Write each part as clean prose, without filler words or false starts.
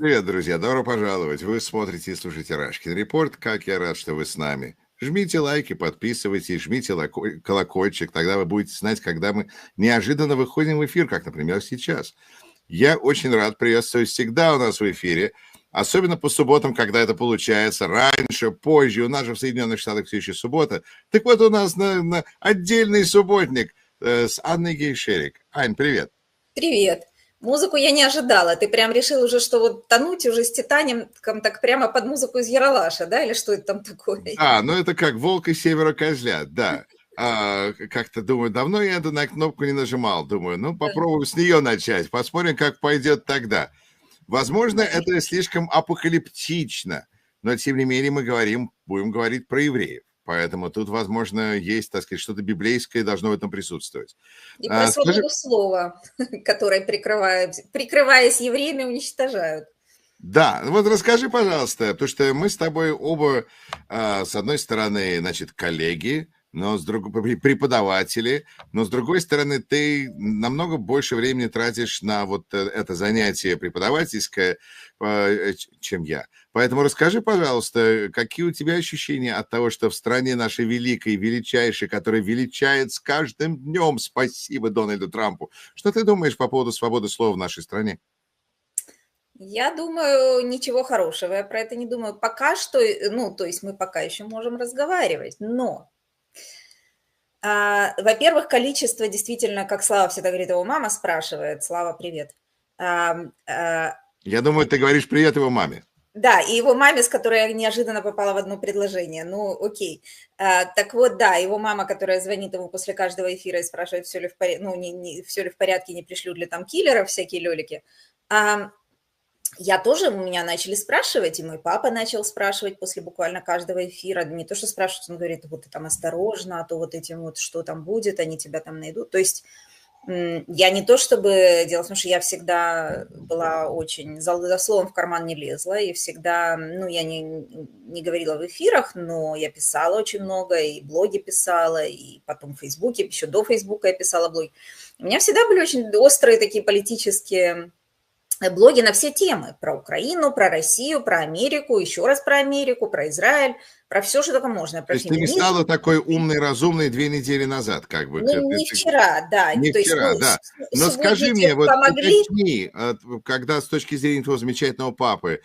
Привет, друзья, добро пожаловать. Вы смотрите и слушаете Рашкин Репорт. Как я рад, что вы с нами. Жмите лайки, подписывайтесь, жмите колокольчик, тогда вы будете знать, когда мы неожиданно выходим в эфир, как, например, сейчас. Я очень рад приветствовать всегда у нас в эфире, особенно по субботам, когда это получается раньше, позже. У нас же в Соединенных Штатах все еще суббота. Так вот, у нас на отдельный субботник с Анной Гейшерик. Ань, привет. Привет. Музыку я не ожидала. Ты прям решил уже, что вот тонуть уже с Титаником так прямо под музыку из Яралаша, да? Или что это там такое? Да, ну это как волк и севера козлят, да. Как-то думаю, давно я на кнопку не нажимал. Думаю, ну Да, попробуем с нее начать, посмотрим, как пойдет тогда. Возможно, да. это слишком апокалиптично, но тем не менее мы будем говорить про евреев. Поэтому тут, возможно, есть, так сказать, что-то библейское должно в этом присутствовать. И про Скажи, свободу слова, которой, прикрываясь евреями, уничтожают. да, вот расскажи, пожалуйста, потому что мы с тобой оба, с одной стороны, значит, коллеги, но с другой преподаватели, но с другой стороны, ты намного больше времени тратишь на вот это занятие преподавательское, чем я. Поэтому расскажи, пожалуйста, какие у тебя ощущения от того, что в стране нашей великой, величайшей, которая величает с каждым днем, спасибо Дональду Трампу. Что ты думаешь по поводу свободы слова в нашей стране? Я думаю, ничего хорошего я про это не думаю. Пока что, ну, то есть мы пока еще можем разговаривать, но, во-первых, количество действительно, как Слава всегда говорит, его мама спрашивает, Слава, привет. Ам, а, Я думаю, ты говоришь привет его маме. Да, и его маме, с которой я неожиданно попала в одно предложение. Ну, окей. Так вот, да, его мама, которая звонит ему после каждого эфира и спрашивает, все ли в порядке, ну, все ли в порядке, не пришлют ли там киллеров, всякие лёлики. Я тоже, у меня начали спрашивать, и мой папа начал спрашивать после буквально каждого эфира. Не то, что спрашивать, он говорит, вот ты там осторожно, а то вот этим вот, что там будет, они тебя там найдут. То есть я не то чтобы... Дело в том, что я всегда была очень... За словом в карман не лезла, и всегда... Ну, я не говорила в эфирах, но я писала очень много, и блоги писала, и потом в Фейсбуке, еще до Фейсбука я писала блоги. У меня всегда были очень острые такие политические блоги на все темы. Про Украину, про Россию, про Америку, еще раз про Америку, про Израиль, про все, что только можно, То про есть ты не феминизм. стала такой умной, разумной 2 недели назад, как бы. Не вчера, да. Не То есть, ну, вчера, да. Но скажи субботники мне, вот помогли. уточни, когда с точки зрения твоего замечательного папы,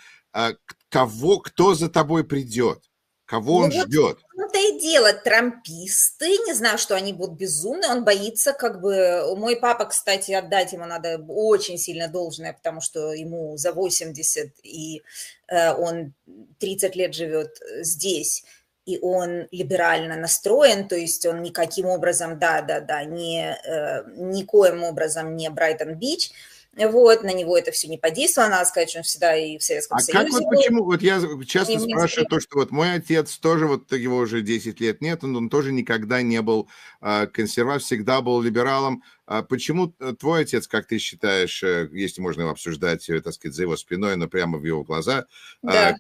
кто за тобой придет? Кого Ну он вот ждет? в том-то и дело, трамписты, не знаю, что они будут безумны, он боится как бы... Мой папа, кстати, отдать ему надо очень сильно должное, потому что ему за 80, и он 30 лет живет здесь, и он либерально настроен, то есть он никаким образом, да-да-да, никоим образом не Брайтон-Бич, вот, на него это все не подействовало, надо сказать, что он всегда и в Советском А как Союзе вот был, почему, вот я и часто в спрашиваю Минске. то, что вот мой отец тоже, вот его уже 10 лет нет, он тоже никогда не был консерватором, всегда был либералом. Почему твой отец, как ты считаешь, если можно его обсуждать, так сказать, за его спиной, но прямо в его глаза, Да.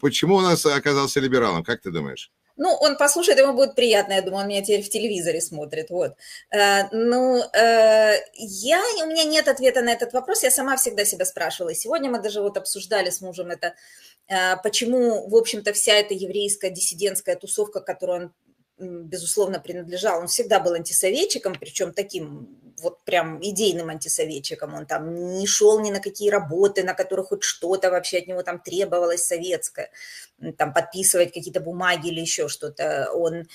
почему он у нас оказался либералом, как ты думаешь? Ну, он послушает, ему будет приятно, я думаю, он меня теперь в телевизоре смотрит, вот. У меня нет ответа на этот вопрос, я сама всегда себя спрашивала. И сегодня мы даже вот обсуждали с мужем это, почему, в общем-то, вся эта еврейская диссидентская тусовка, к которой он, безусловно, принадлежал, он всегда был антисоветчиком, причем таким вот прям идейным антисоветчиком. Он там не шел ни на какие работы, на которых хоть что-то вообще от него там требовалось советское, там подписывать какие-то бумаги или еще что-то. Он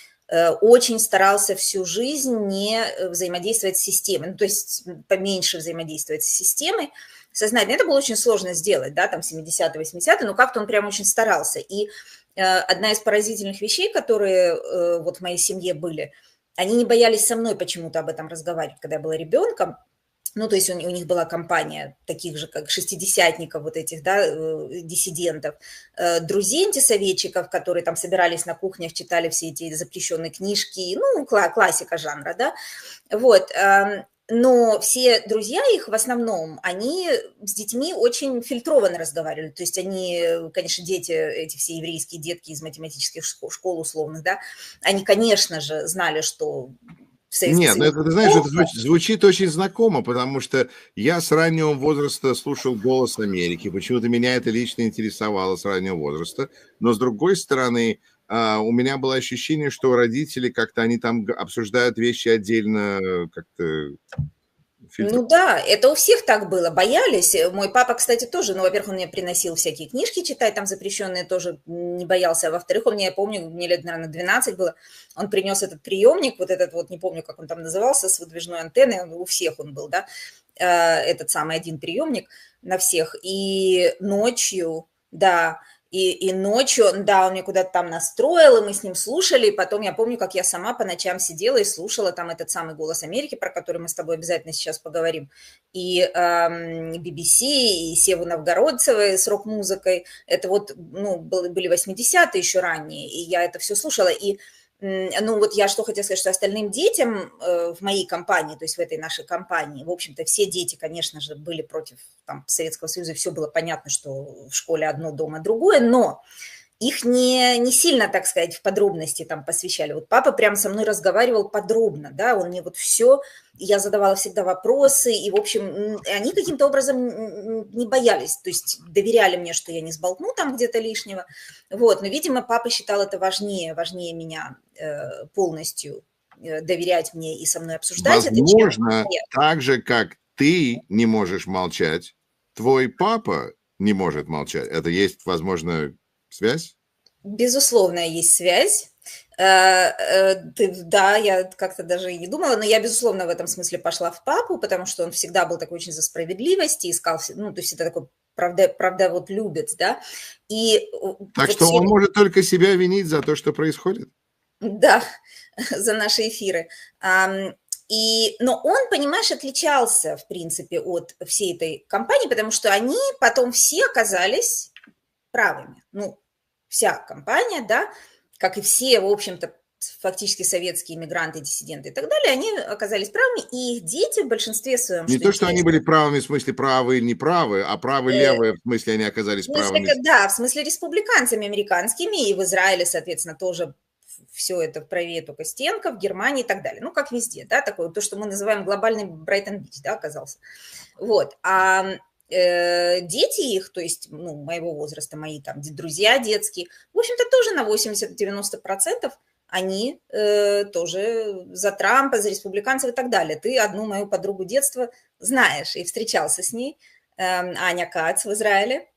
очень старался всю жизнь не взаимодействовать с системой, ну, то есть поменьше взаимодействовать с системой, сознательно. Это было очень сложно сделать, да, там 70-е, 80-е, но как-то он прям очень старался. И одна из поразительных вещей, которые вот в моей семье были, они не боялись со мной почему-то об этом разговаривать, когда я была ребенком. Ну, то есть у них была компания таких же, как шестидесятников, вот этих, да, диссидентов, друзей антисоветчиков, которые там собирались на кухнях, читали все эти запрещенные книжки, ну, классика жанра, да, вот. Но все друзья их в основном, они с детьми очень фильтрованно разговаривали. То есть они, конечно, дети, эти все еврейские детки из математических школ условных, да, они, конечно же, знали, что в Советский Нет, ну Союз. это, ты знаешь, это звучит очень знакомо, потому что я с раннего возраста слушал «Голос Америки». Почему-то меня это лично интересовало с раннего возраста. Но с другой стороны, у меня было ощущение, что родители как-то они там обсуждают вещи отдельно, как-то фильтр. Ну да, это у всех так было, боялись. Мой папа, кстати, тоже, ну, во-первых, он мне приносил всякие книжки читать, там запрещенные, тоже не боялся. А во-вторых, он мне, я помню, мне лет, наверное, 12 было, он принес этот приемник, вот этот вот, не помню, как он там назывался, с выдвижной антенной, у всех он был, да, этот самый один приемник на всех. И ночью, да, и ночью, да, он мне куда-то там настроил, и мы с ним слушали, и потом я помню, как я сама по ночам сидела и слушала там этот самый «Голос Америки», про который мы с тобой обязательно сейчас поговорим, и BBC, и Севу Новгородцева с рок-музыкой, это вот, ну, были 80-е еще ранние, и я это все слушала, и ну, вот я что хотела сказать, что остальным детям в моей компании, то есть в этой нашей компании, в общем-то, все дети, конечно же, были против там, Советского Союза, и все было понятно, что в школе одно, дома другое, но их не сильно, так сказать, в подробности там посвящали. Вот папа прям со мной разговаривал подробно, да, он мне вот все, я задавала всегда вопросы, и, в общем, они каким-то образом не боялись, то есть доверяли мне, что я не сболтну там где-то лишнего, вот, но, видимо, папа считал это важнее меня полностью доверять мне и со мной обсуждать это, чем Возможно, нет. так же, как ты не можешь молчать, твой папа не может молчать. Это есть, возможно, связь? Безусловно, есть связь. Да, я как-то даже и не думала, но я, безусловно, в этом смысле пошла в папу, потому что он всегда был такой очень за справедливость и искал, ну, то есть это такой правда вот любит, да. И Так вот что все, он может только себя винить за то, что происходит? да, за наши эфиры. Но он, понимаешь, отличался, в принципе, от всей этой компании, потому что они потом все оказались правыми. Ну, вся компания, да, как и все, в общем-то, фактически советские иммигранты, диссиденты и так далее, они оказались правыми, и их дети в большинстве своем, Не что то, что они были интересно, правыми, в смысле правы или неправы, а правы-левые, в смысле они оказались в смысле, правыми. да, в смысле республиканцами американскими, и в Израиле, соответственно, тоже все это правее только Стенка, в Германии и так далее. Ну, как везде, да, такое, то, что мы называем глобальный Брайтон-Бич, да, оказался. Вот, дети их, то есть, ну, моего возраста, мои там друзья детские, в общем-то, тоже на 80-90% они тоже за Трампа, за республиканцев и так далее. Ты одну мою подругу детства знаешь и встречался с ней, Аня Кац в Израиле.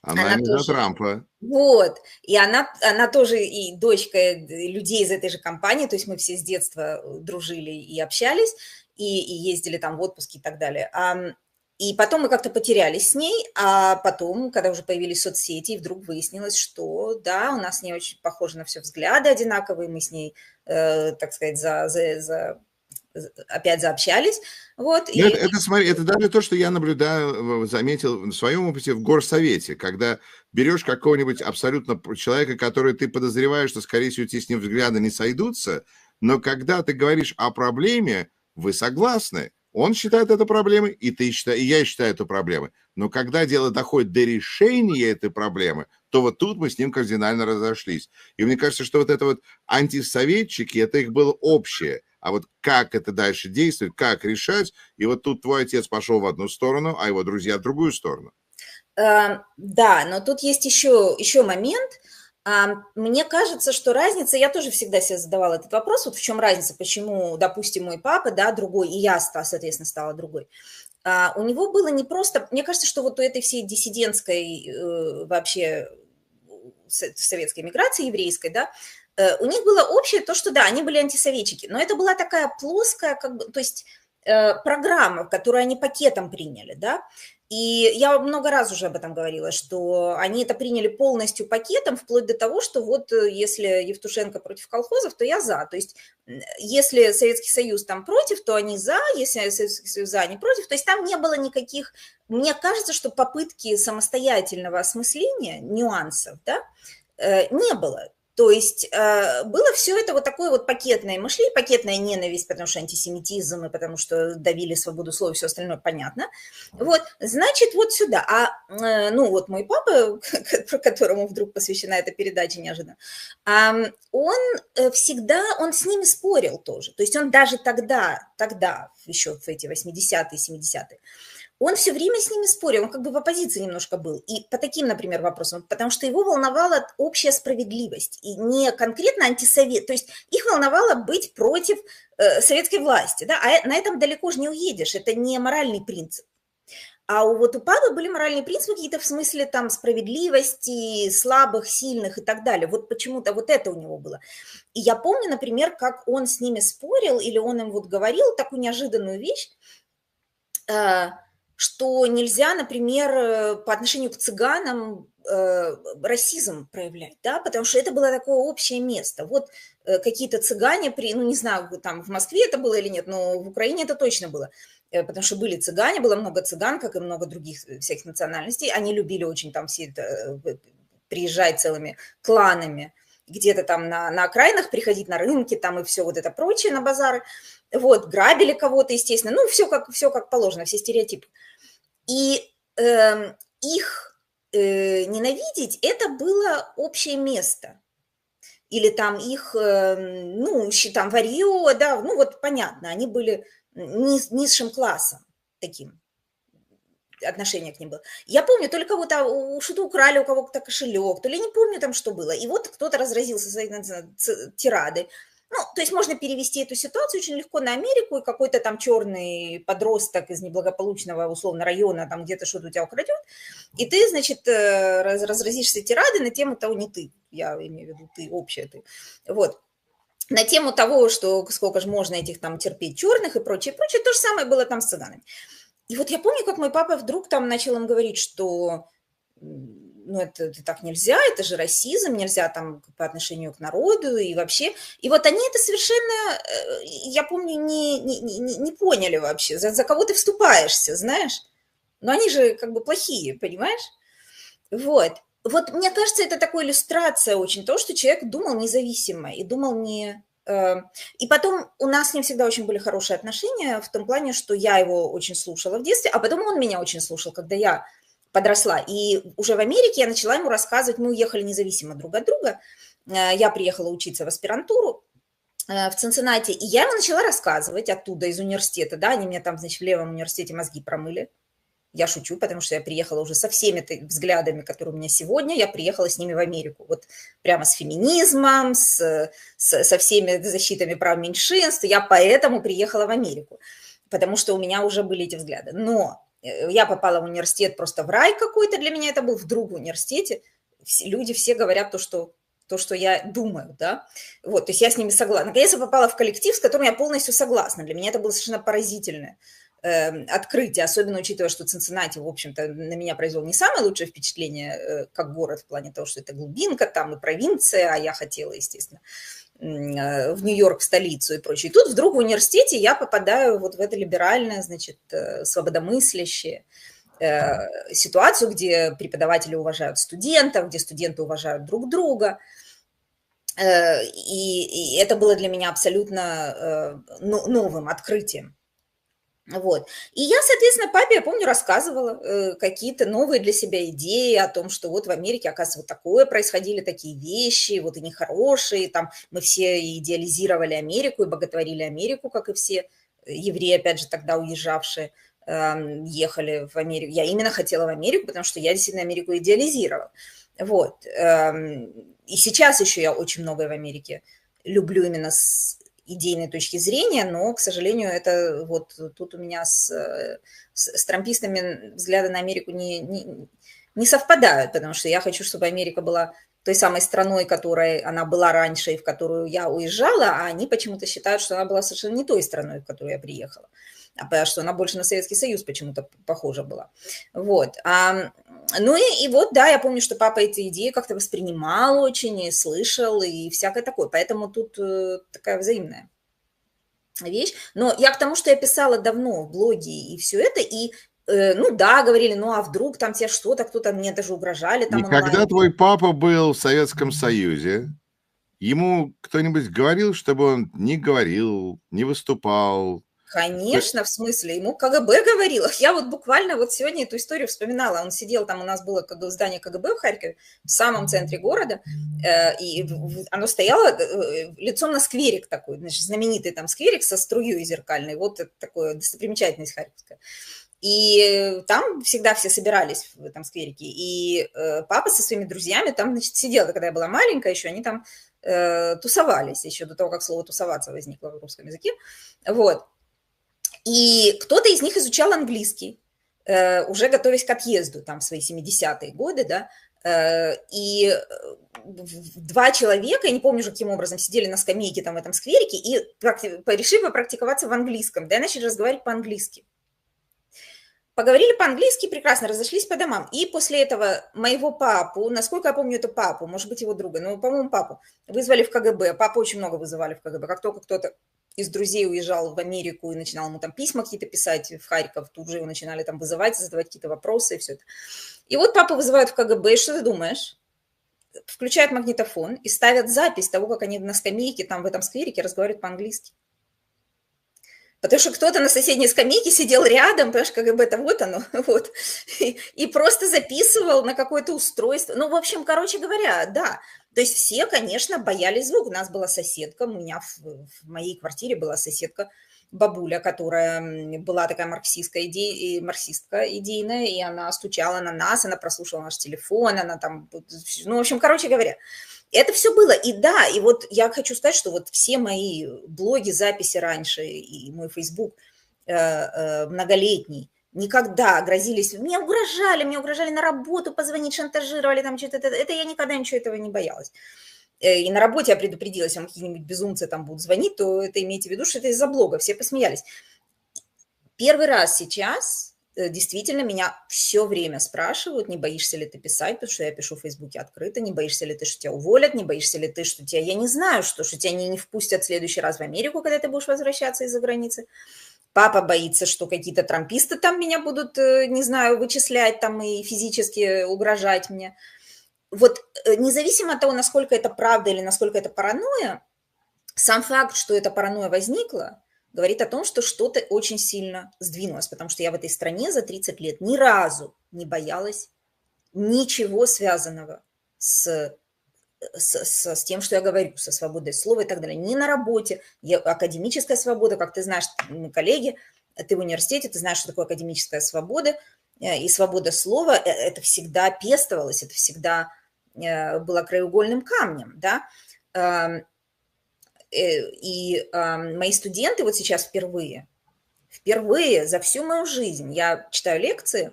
Она Она не за тоже, Трампа. вот, и она тоже и дочка людей из этой же компании, то есть мы все с детства дружили и общались, и ездили там в отпуски и так далее. И потом мы как-то потерялись с ней, а потом, когда уже появились соцсети, вдруг выяснилось, что да, у нас с ней очень похожи на все взгляды одинаковые, мы с ней, так сказать, опять заобщались, вот, Ну, и смотри, это даже то, что я наблюдаю, заметил в своем опыте в горсовете, когда берешь какого-нибудь абсолютно человека, который ты подозреваешь, что, скорее всего, тебе с ним взгляды не сойдутся, но когда ты говоришь о проблеме, вы согласны. Он считает это проблемой, и я считаю это проблемой. Но когда дело доходит до решения этой проблемы, то вот тут мы с ним кардинально разошлись. И мне кажется, что вот это вот антисоветчики, это их было общее. А вот как это дальше действует, как решать, и вот тут твой отец пошел в одну сторону, а его друзья в другую сторону. Да, но тут есть еще момент. Мне кажется, что разница, я тоже всегда себе задавала этот вопрос, вот в чем разница, почему, допустим, мой папа, да, другой, и я, соответственно, стала другой. У него было не просто, мне кажется, что вот у этой всей диссидентской вообще советской миграции еврейской, да, у них было общее то, что да, они были антисоветчики, но это была такая плоская, как бы, то есть программа, которую они пакетом приняли, да, и я много раз уже об этом говорила, что они это приняли полностью пакетом, вплоть до того, что вот если Евтушенко против колхозов, то я за. То есть если Советский Союз там против, то они за, если Советский Союз за, они против. То есть там не было никаких, мне кажется, что попытки самостоятельного осмысления нюансов, да, не было. То есть было все это вот такое вот пакетное мышление, пакетная ненависть, потому что антисемитизм, и потому что давили свободу слова, и все остальное понятно. Вот, значит, вот сюда. Ну, вот мой папа, которому вдруг посвящена эта передача неожиданно, он всегда, он с ними спорил тоже. То есть он даже тогда еще в эти 80-е, 70-е, он все время с ними спорил, он как бы в оппозиции немножко был. И по таким, например, вопросам, потому что его волновала общая справедливость, и не конкретно антисовет, то есть их волновало быть против советской власти, да, а на этом далеко же не уедешь, это не моральный принцип. А вот у папы были моральные принципы какие-то в смысле там справедливости, слабых, сильных и так далее. Вот почему-то вот это у него было. И я помню, например, как он с ними спорил, или он им вот говорил такую неожиданную вещь, что нельзя, например, по отношению к цыганам расизм проявлять, да, потому что это было такое общее место. Вот какие-то цыгане, ну, не знаю, там в Москве это было или нет, но в Украине это точно было, потому что были цыгане, было много цыган, как и много других всяких национальностей, они любили очень там все это, приезжать целыми кланами, где-то там на окраинах приходить на рынки, там и все вот это прочее, на базары, вот, грабили кого-то, естественно, ну, все как положено, все стереотипы. И их ненавидеть – это было общее место. Или там их, ну, там варьё, да, ну, вот понятно, они были низшим классом таким, отношение к ним было. Я помню, то ли кого-то что-то украли, у кого-то кошелек, то ли не помню там, что было. И вот кто-то разразился своей тирадой. Ну, то есть можно перевести эту ситуацию очень легко на Америку, и какой-то там черный подросток из неблагополучного, условно, района там где-то что-то у тебя украдет, и ты, значит, разразишься тирадой на тему того, не ты, я имею в виду ты, общая ты, вот, на тему того, что сколько же можно этих там терпеть черных и прочее, прочее, то же самое было там с цыганами. И вот я помню, как мой папа вдруг там начал им говорить, что ну, это так нельзя, это же расизм, нельзя там по отношению к народу и вообще. И вот они это совершенно, я помню, не поняли вообще, за кого ты вступаешься, знаешь. Но они же как бы плохие, понимаешь? Вот. Вот мне кажется, это такая иллюстрация очень того, что человек думал независимо и думал не... И потом у нас с ним всегда очень были хорошие отношения в том плане, что я его очень слушала в детстве, а потом он меня очень слушал, когда я подросла. И уже в Америке я начала ему рассказывать, мы уехали независимо друг от друга, я приехала учиться в аспирантуру в Цинциннати, и я ему начала рассказывать оттуда, из университета, да, они мне там, значит, в левом университете мозги промыли. Я шучу, потому что я приехала уже со всеми взглядами, которые у меня сегодня, я приехала с ними в Америку. Вот прямо с феминизмом, со всеми защитами прав меньшинств. Я поэтому приехала в Америку, потому что у меня уже были эти взгляды. Но я попала в университет просто в рай какой-то, для меня это был вдруг в университете. Люди все говорят то, что я думаю, да, вот, то есть я с ними согласна. Наконец я попала в коллектив, с которым я полностью согласна. Для меня это было совершенно поразительное открытие, особенно учитывая, что Цинциннати, в общем-то, на меня произвел не самое лучшее впечатление как город в плане того, что это глубинка там и провинция, а я хотела, естественно, в Нью-Йорк, в столицу и прочее. И тут вдруг в университете я попадаю вот в это либеральное, значит, свободомыслящее ситуацию, где преподаватели уважают студентов, где студенты уважают друг друга. И это было для меня абсолютно новым открытием. Вот. И я, соответственно, папе, я помню, рассказывала какие-то новые для себя идеи о том, что вот в Америке, оказывается, вот такое происходили, такие вещи, вот они хорошие, там мы все идеализировали Америку и боготворили Америку, как и все евреи, опять же, тогда уезжавшие, ехали в Америку. Я именно хотела в Америку, потому что я действительно Америку идеализировала. Вот. И сейчас еще я очень многое в Америке люблю именно с идейной точки зрения, но, к сожалению, это вот тут у меня с трампистами взгляды на Америку не совпадают, потому что я хочу, чтобы Америка была той самой страной, которой она была раньше и в которую я уезжала, а они почему-то считают, что она была совершенно не той страной, в которую я приехала, а что она больше на Советский Союз почему-то похожа была. Вот. Ну и вот, да, я помню, что папа эти идеи как-то воспринимал очень, и слышал, и всякое такое. Поэтому тут такая взаимная вещь. Но я к тому, что я писала давно в блоге и все это, и ну да, говорили, ну а вдруг там тебе что-то, кто-то мне даже угрожали там и когда онлайн. твой папа был в Советском Союзе, ему кто-нибудь говорил, чтобы он не говорил, не выступал? Конечно, в смысле, ему КГБ говорило. Я вот буквально вот сегодня эту историю вспоминала. Он сидел там, у нас было здание КГБ в Харькове, в самом центре города, и оно стояло лицом на скверик такой, значит, знаменитый там скверик со струей зеркальной. Вот это такое достопримечательность харьковская. И там всегда все собирались в этом скверике. И папа со своими друзьями там, значит, сидел, когда я была маленькая еще, они там тусовались еще до того, как слово «тусоваться» возникло в русском языке. Вот. И кто-то из них изучал английский, уже готовясь к отъезду, там, в свои 70-е годы, да, и два человека, я не помню уже, каким образом, сидели на скамейке там в этом скверике и решили попрактиковаться в английском, да, и начали разговаривать по-английски. Поговорили по-английски, прекрасно, разошлись по домам. И после этого моего папу, насколько я помню, это папу, может быть, его друга, но, по-моему, папу, вызвали в КГБ. Папу очень много вызывали в КГБ. Как только кто-то из друзей уезжал в Америку и начинал ему там письма какие-то писать в Харьков, тут же его начинали там вызывать, задавать какие-то вопросы и все это. И вот папу вызывают в КГБ, и что ты думаешь? Включают магнитофон и ставят запись того, как они на скамейке там в этом скверике разговаривают по-английски. Потому что кто-то на соседней скамейке сидел рядом, понимаешь, КГБ-то вот оно, вот, и просто записывал на какое-то устройство. Ну, в общем, короче говоря, да. То есть все, конечно, боялись звука. У нас была соседка, у меня в моей квартире была соседка, бабуля, которая была такая марксистка идейная, и она стучала на нас, она прослушала наш телефон, она там, ну, в общем, короче говоря, это все было. И да, и вот я хочу сказать, что вот все мои блоги, записи раньше и мой Facebook многолетний никогда грозились, мне угрожали на работу позвонить, шантажировали, там что-то, это я никогда ничего этого не боялась. И на работе я предупредила, если вам какие-нибудь безумцы там будут звонить, то это имейте в виду, что это из-за блога, все посмеялись. Первый раз сейчас действительно меня все время спрашивают, не боишься ли ты писать, потому что я пишу в Фейсбуке открыто, не боишься ли ты, что тебя уволят, не боишься ли ты, что тебя, я не знаю, что тебя не впустят в следующий раз в Америку, когда ты будешь возвращаться из-за границы. Папа боится, что какие-то трамписты там меня будут, не знаю, вычислять там и физически угрожать мне. Вот независимо от того, насколько это правда или насколько это паранойя, сам факт, что эта паранойя возникла, говорит о том, что что-то очень сильно сдвинулось, потому что я в этой стране за 30 лет ни разу не боялась ничего связанного с тем, что я говорю, со свободой слова и так далее. Ни на работе, академическая свобода, как ты знаешь, мы коллеги, ты в университете, ты знаешь, что такое академическая свобода, и свобода слова, это всегда пестовалось, это всегда было краеугольным камнем, да. И мои студенты вот сейчас впервые за всю мою жизнь, я читаю лекции,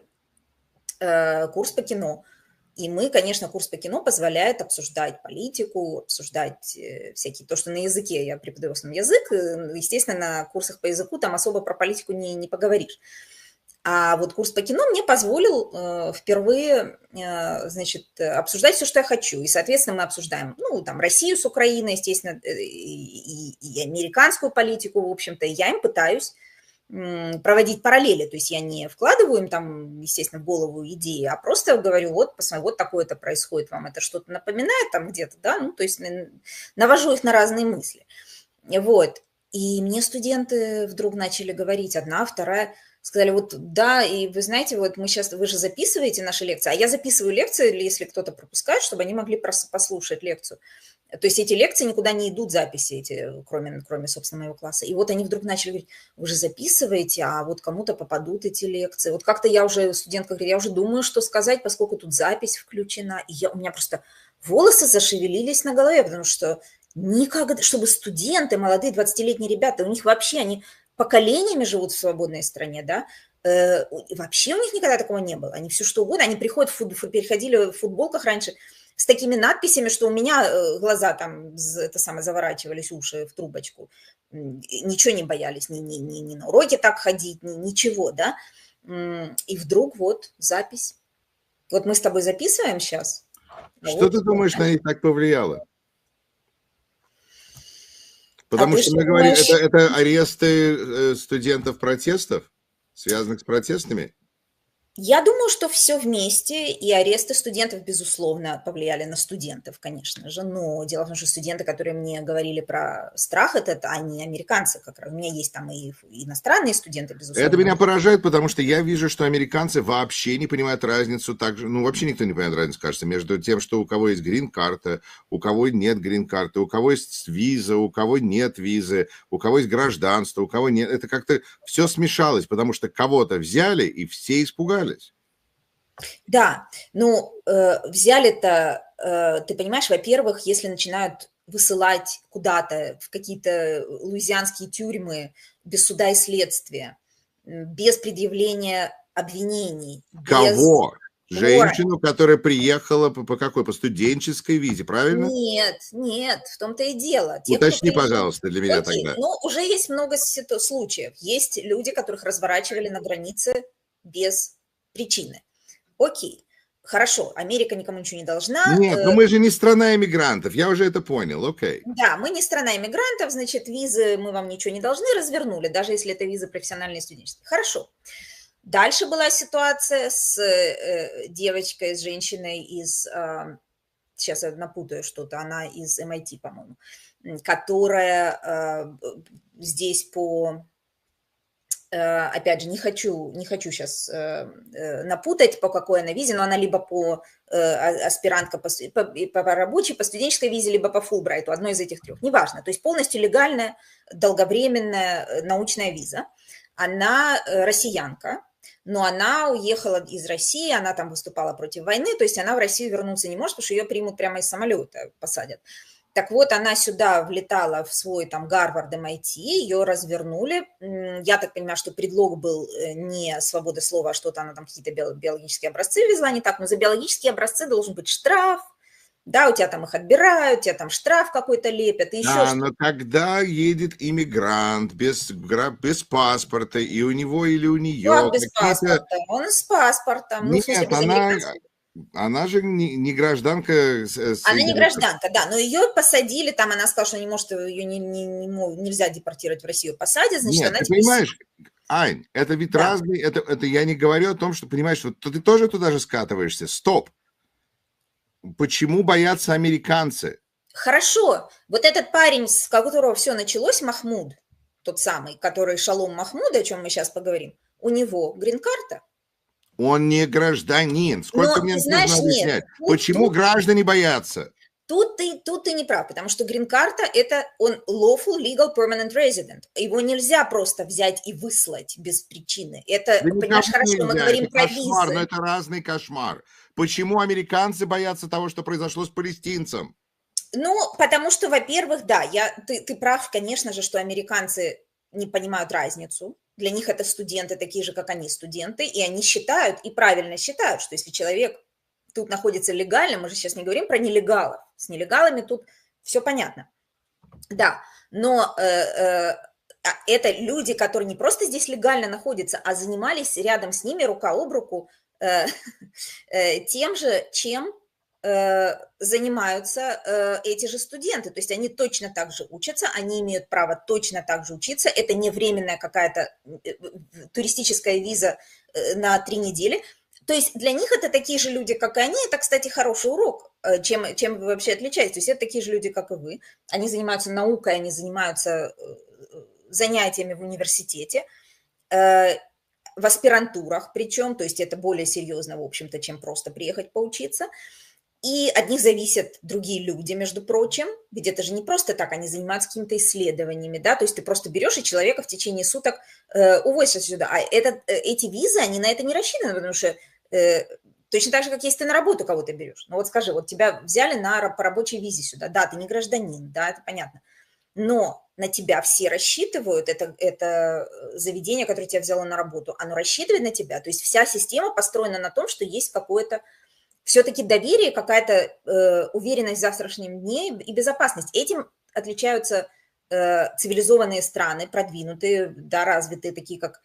курс по кино, и мы, конечно, курс по кино позволяет обсуждать политику, обсуждать всякие, то, что на языке, я преподаю в основном язык, естественно, на курсах по языку там особо про политику не поговоришь. А вот курс по кино мне позволил впервые, значит, обсуждать все, что я хочу. И, соответственно, мы обсуждаем, ну, там, Россию с Украиной, естественно, и американскую политику, в общем-то. Я им пытаюсь проводить параллели. То есть я не вкладываю им там, естественно, в голову идеи, а просто говорю, вот, посмотри, вот такое-то происходит, вам это что-то напоминает там где-то, да, ну, то есть навожу их на разные мысли. Вот. И мне студенты вдруг начали говорить, одна, вторая, сказали, вот да, и вы знаете, вот мы сейчас, вы же записываете наши лекции, а я записываю лекции, если кто-то пропускает, чтобы они могли послушать лекцию. То есть эти лекции никуда не идут, записи эти, кроме, собственно, моего класса. И вот они вдруг начали говорить, вы же записываете, а вот кому-то попадут эти лекции. Вот как-то я уже, студентка говорит, я уже думаю, что сказать, поскольку тут запись включена. И у меня просто волосы зашевелились на голове, потому что никогда, чтобы студенты, молодые 20-летние ребята, у них вообще, они поколениями живут в свободной стране, да, вообще у них никогда такого не было. Они все что угодно, они переходили в футболках раньше с такими надписями, что у меня глаза там, заворачивались, уши в трубочку. Ничего не боялись, ни на уроки так ходить, ничего, да. И вдруг вот запись. Вот мы с тобой записываем сейчас. Что ты думаешь, на них так повлияло? Потому что мы говорим, это аресты студентов протестов, связанных с протестами? Я думаю, что все вместе, и аресты студентов, безусловно, повлияли на студентов, конечно же. Но дело в том, что студенты, которые мне говорили про страх, это они американцы как раз. У меня есть там и иностранные студенты, Это безусловно. меня поражает, потому что я вижу, что американцы вообще не понимают разницу, так же, ну, вообще никто не понимает разницу, кажется, между тем, что у кого есть грин-карта, у кого нет грин-карты, у кого есть виза, у кого нет визы, у кого есть гражданство, у кого нет. Это как-то все смешалось, потому что кого-то взяли, и все испугались. Да, ну, взяли-то, ты понимаешь, во-первых, если начинают высылать куда-то в какие-то луизианские тюрьмы без суда и следствия, без предъявления обвинений, без Кого? warrant. Женщину, которая приехала по какой? По студенческой визе, правильно? Нет, нет, в том-то и дело. Те, кто Уточни, приезжает. пожалуйста, для меня Окей, тогда. ну, уже есть много случаев. Есть люди, которых разворачивали на границе без причины. Окей, хорошо, Америка никому ничего не должна. Нет, но мы же не страна иммигрантов, я уже это понял, окей. Да, мы не страна иммигрантов, значит, визы мы вам ничего не должны, развернули, даже если это визы профессиональные и студенческие. Хорошо. Дальше была ситуация с девочкой, с женщиной из, сейчас я напутаю что-то, она из MIT, по-моему, которая здесь по опять же, не хочу сейчас напутать, по какой она визе, но она либо по аспирантка по рабочей, по студенческой визе, либо по Фулбрайту, одно из этих трех, неважно. То есть полностью легальная, долговременная научная виза. Она россиянка, но она уехала из России, она там выступала против войны, то есть она в Россию вернуться не может, потому что ее примут прямо из самолета, посадят. Так вот, она сюда влетала в свой там Гарвард, MIT, ее развернули. Я так понимаю, что предлог был не свобода слова, а что-то она там какие-то биологические образцы везла, не так, но за биологические образцы должен быть штраф, да, у тебя там их отбирают, у тебя там штраф какой-то лепят, и еще Да, что-то. но когда едет иммигрант без паспорта, и у него или у Как нее без какие-то... паспорта? Он с паспортом, ну, в смысле, Нет, без американского. она же не гражданка Она не Соединенных. гражданка, да, но ее посадили, там она сказала, что не может, ее нельзя депортировать в Россию, посадят, значит, Нет, она ты теперь... понимаешь, Ань, это ведь Да. разные, это я не говорю о том, что, понимаешь, что ты тоже туда же скатываешься. Стоп. Почему боятся американцы? Хорошо, вот этот парень, с которого все началось, Махмуд, тот самый, который Шалом Махмуд, о чем мы сейчас поговорим, у него грин-карта. Он не гражданин. Но Сколько мне ты нужно знаешь, нет, объяснять? Почему граждане боятся? тут ты не прав, потому что грин-карта – это он lawful legal permanent resident. Его нельзя просто взять и выслать без причины. Это, Да никому понимаешь, хорошо, мы нельзя, это говорим про кошмар, но визы. это разный кошмар. Почему американцы боятся того, что произошло с палестинцем? Ну, потому что, во-первых, да, ты прав, конечно же, что американцы не понимают разницу. Для них это студенты такие же, как они студенты, и они считают, и правильно считают, что если человек тут находится легально, мы же сейчас не говорим про нелегалов, с нелегалами тут все понятно. Да, но это люди, которые не просто здесь легально находятся, а занимались рядом с ними рука об руку тем же, чем занимаются эти же студенты. То есть они точно так же учатся, они имеют право точно так же учиться. Это не временная какая-то туристическая виза на 3 недели. То есть для них это такие же люди, как и они. Это, кстати, хороший урок, чем вы вообще отличаетесь. То есть это такие же люди, как и вы. Они занимаются наукой, они занимаются занятиями в университете, в аспирантурах причем, то есть это более серьезно, в общем-то, чем просто приехать поучиться. И от них зависят другие люди, между прочим, ведь это же не просто так, они занимаются какими-то исследованиями, да, то есть ты просто берешь и человека в течение суток увозишь сюда, а эти визы, они на это не рассчитаны, потому что точно так же, как если ты на работу кого-то берешь. Ну вот скажи, вот тебя взяли по рабочей визе сюда, да, ты не гражданин, да, это понятно, но на тебя все рассчитывают, это заведение, которое тебя взяло на работу, оно рассчитывает на тебя, то есть вся система построена на том, что есть какое-то все-таки доверие, какая-то уверенность в завтрашнем дне и безопасность. Этим отличаются цивилизованные страны, продвинутые, да, развитые, такие как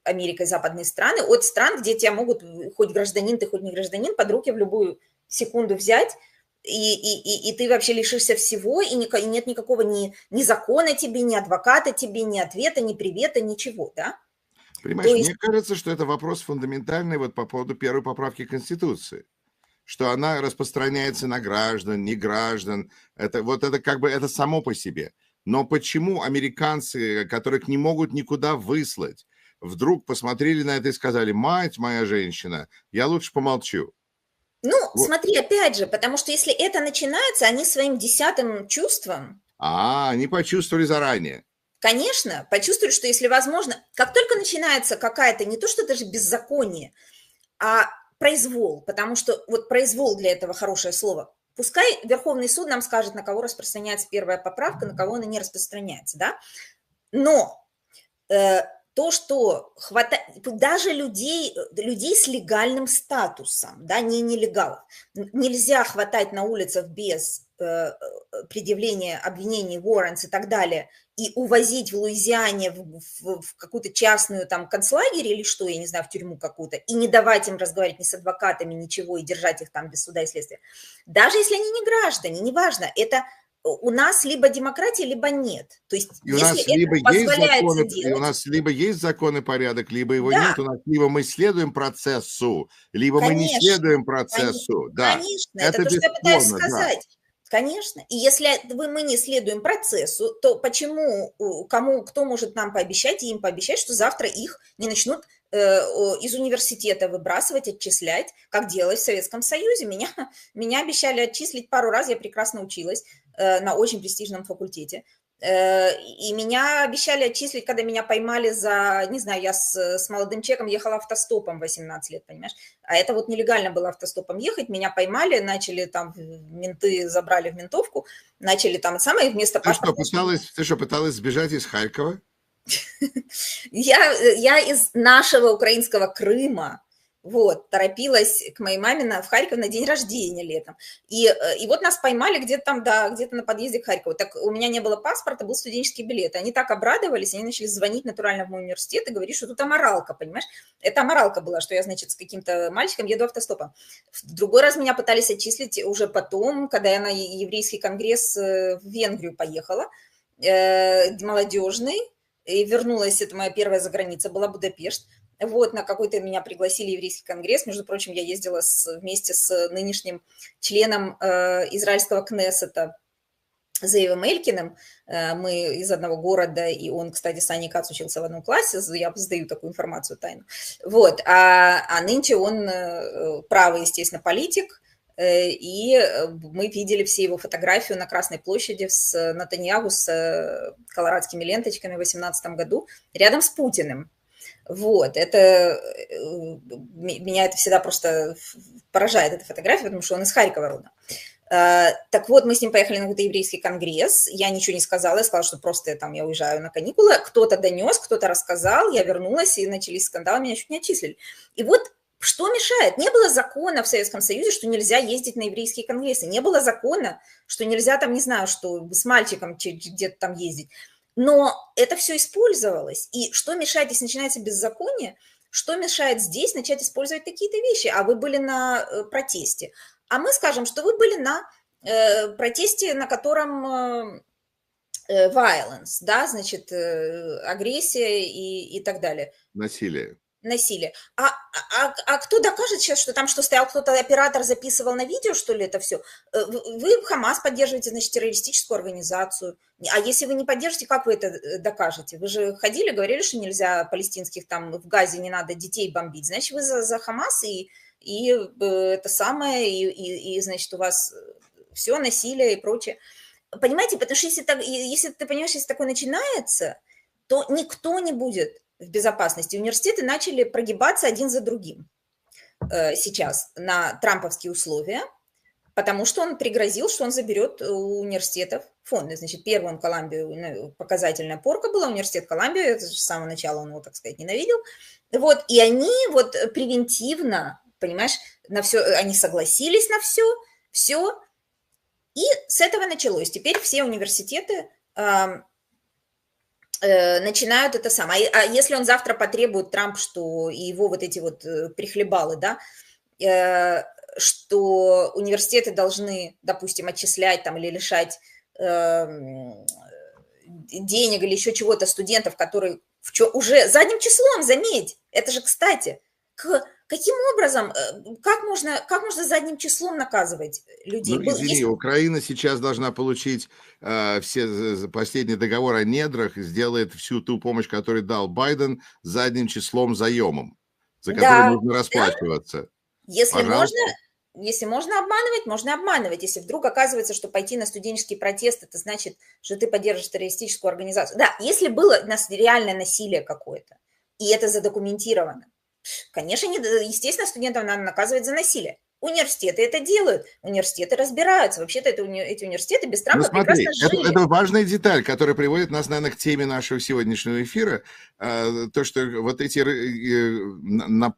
Америка и западные страны, от стран, где тебя могут, хоть гражданин ты, хоть не гражданин, под руки в любую секунду взять, и ты вообще лишишься всего, и нет никакого ни закона тебе, ни адвоката тебе, ни ответа, ни привета, ничего, да? Понимаешь, То мне есть, кажется, что это вопрос фундаментальный вот по поводу первой поправки Конституции, что она распространяется на граждан, не граждан. Это вот это как бы это само по себе. Но почему американцы, которых не могут никуда выслать, вдруг посмотрели на это и сказали: «Мать моя женщина, я лучше помолчу». ну, Вот. смотри, опять же, потому что если это начинается, они своим десятым чувством, Они почувствовали заранее. конечно, почувствуют, что если возможно, как только начинается какая-то, не то что даже беззаконие, а произвол, потому что вот произвол для этого хорошее слово. Пускай Верховный суд нам скажет, на кого распространяется первая поправка, на кого она не распространяется, да? Но э, то, что хватает, даже людей с легальным статусом, да, не нелегалов, нельзя хватать на улицах без предъявления обвинений, warrants и так далее, и увозить в Луизиане в какую-то частную там концлагерь или что, я не знаю, в тюрьму какую-то, и не давать им разговаривать ни с адвокатами, ничего, и держать их там без суда и следствия. Даже если они не граждане, неважно, это у нас либо демократия, либо нет. То есть, И у если нас это либо есть позволяется законы, и у делать, нас либо есть закон и порядок, либо его да, нет. У нас либо мы следуем процессу, либо мы не конечно, следуем процессу. Да, конечно, это это то, что я пытаюсь бесспорно, да. сказать. Конечно. И если мы не следуем процессу, то почему, кто может нам пообещать и им пообещать, что завтра их не начнут из университета выбрасывать, отчислять, как делалось в Советском Союзе. Меня обещали отчислить пару раз, я прекрасно училась на очень престижном факультете. И меня обещали отчислить, когда меня поймали за, не знаю, я с молодым человеком ехала автостопом 18 лет, понимаешь? А это вот нелегально было автостопом ехать, меня поймали, начали там, менты забрали в ментовку, начали там самое вместо паспорта. Ты что, пыталась сбежать из Харькова? Я из нашего украинского Крыма, вот, торопилась к моей маме в Харьков на день рождения летом. И вот нас поймали где-то там, да, где-то на подъезде к Харькову. Так у меня не было паспорта, был студенческий билет. Они так обрадовались, они начали звонить натурально в мой университет и говорить, что тут аморалка, понимаешь? Это аморалка была, что я, значит, с каким-то мальчиком еду автостопом. В другой раз меня пытались отчислить уже потом, когда я на еврейский конгресс в Венгрию поехала, молодежный, и вернулась, это моя первая заграница была Будапешт. Вот, на какой-то меня пригласили еврейский конгресс. Между прочим, я ездила вместе с нынешним членом израильского Кнессета Зеевом Элькиным. Мы из одного города, и он, кстати, с Аней Кац учился в одном классе. Я сдаю такую информацию тайну. Вот, а нынче он правый, естественно, политик. И мы видели все его фотографию на Красной площади с Натаньяху с колорадскими ленточками в 2018 году рядом с Путиным. Вот, меня это всегда просто поражает, эта фотография, потому что он из Харькова родом. Так вот, мы с ним поехали на какой-то еврейский конгресс, я ничего не сказала, я сказала, что просто там я уезжаю на каникулы, кто-то донес, кто-то рассказал, я вернулась, и начались скандалы, меня чуть не отчислили. И вот что мешает? Не было закона в Советском Союзе, что нельзя ездить на еврейские конгрессы. Не было закона, что нельзя там, не знаю, что с мальчиком где-то там ездить. Но это все использовалось. И что мешает, если начинается беззаконие, что мешает здесь начать использовать какие-то вещи? А вы были на протесте. А мы скажем, что вы были на протесте, на котором violence, да, значит, агрессия и так далее. Насилие. Насилие. А кто докажет сейчас, что там что стоял кто-то, оператор записывал на видео, что ли, это все? Вы Хамас поддерживаете, значит, террористическую организацию. А если вы не поддержите, как вы это докажете? Вы же ходили, говорили, что нельзя палестинских там в Газе, не надо детей бомбить. Значит, вы за Хамас и это самое, и, значит, у вас все насилие и прочее. Понимаете, потому что если ты понимаешь, если такое начинается, то никто не будет в безопасности. Университеты начали прогибаться один за другим сейчас на трамповские условия, потому что он пригрозил, что он заберет у университетов фонды. Значит, первым Колумбию показательная порка была, университет Колумбия, с самого начала он его, так сказать, ненавидел. Вот, и они вот превентивно, понимаешь, на все, они согласились на все, и с этого началось. Теперь все университеты начинают это самое. А если он завтра потребует, Трамп, что и его вот эти вот прихлебалы, да, что университеты должны, допустим, отчислять там или лишать денег или еще чего-то студентов, которые Уже задним числом, заметь. Это же, кстати, каким образом, как можно задним числом наказывать людей? Ну, извини, Есть, Украина сейчас должна получить последний договор о недрах и сделает всю ту помощь, которую дал Байден, задним числом заемом, за который да, нужно расплачиваться. если можно, Пожалуйста. если можно обманывать, можно обманывать. Если вдруг оказывается, что пойти на студенческий протест, это значит, что ты поддерживаешь террористическую организацию. Да, если было реальное насилие какое-то, и это задокументировано, конечно, естественно, студентов надо наказывать за насилие. Университеты это делают, университеты разбираются. Вообще-то эти университеты без Ну, Трампа прекрасно смотри, жили. это важная деталь, которая приводит нас, наверное, к теме нашего сегодняшнего эфира. То, что вот эти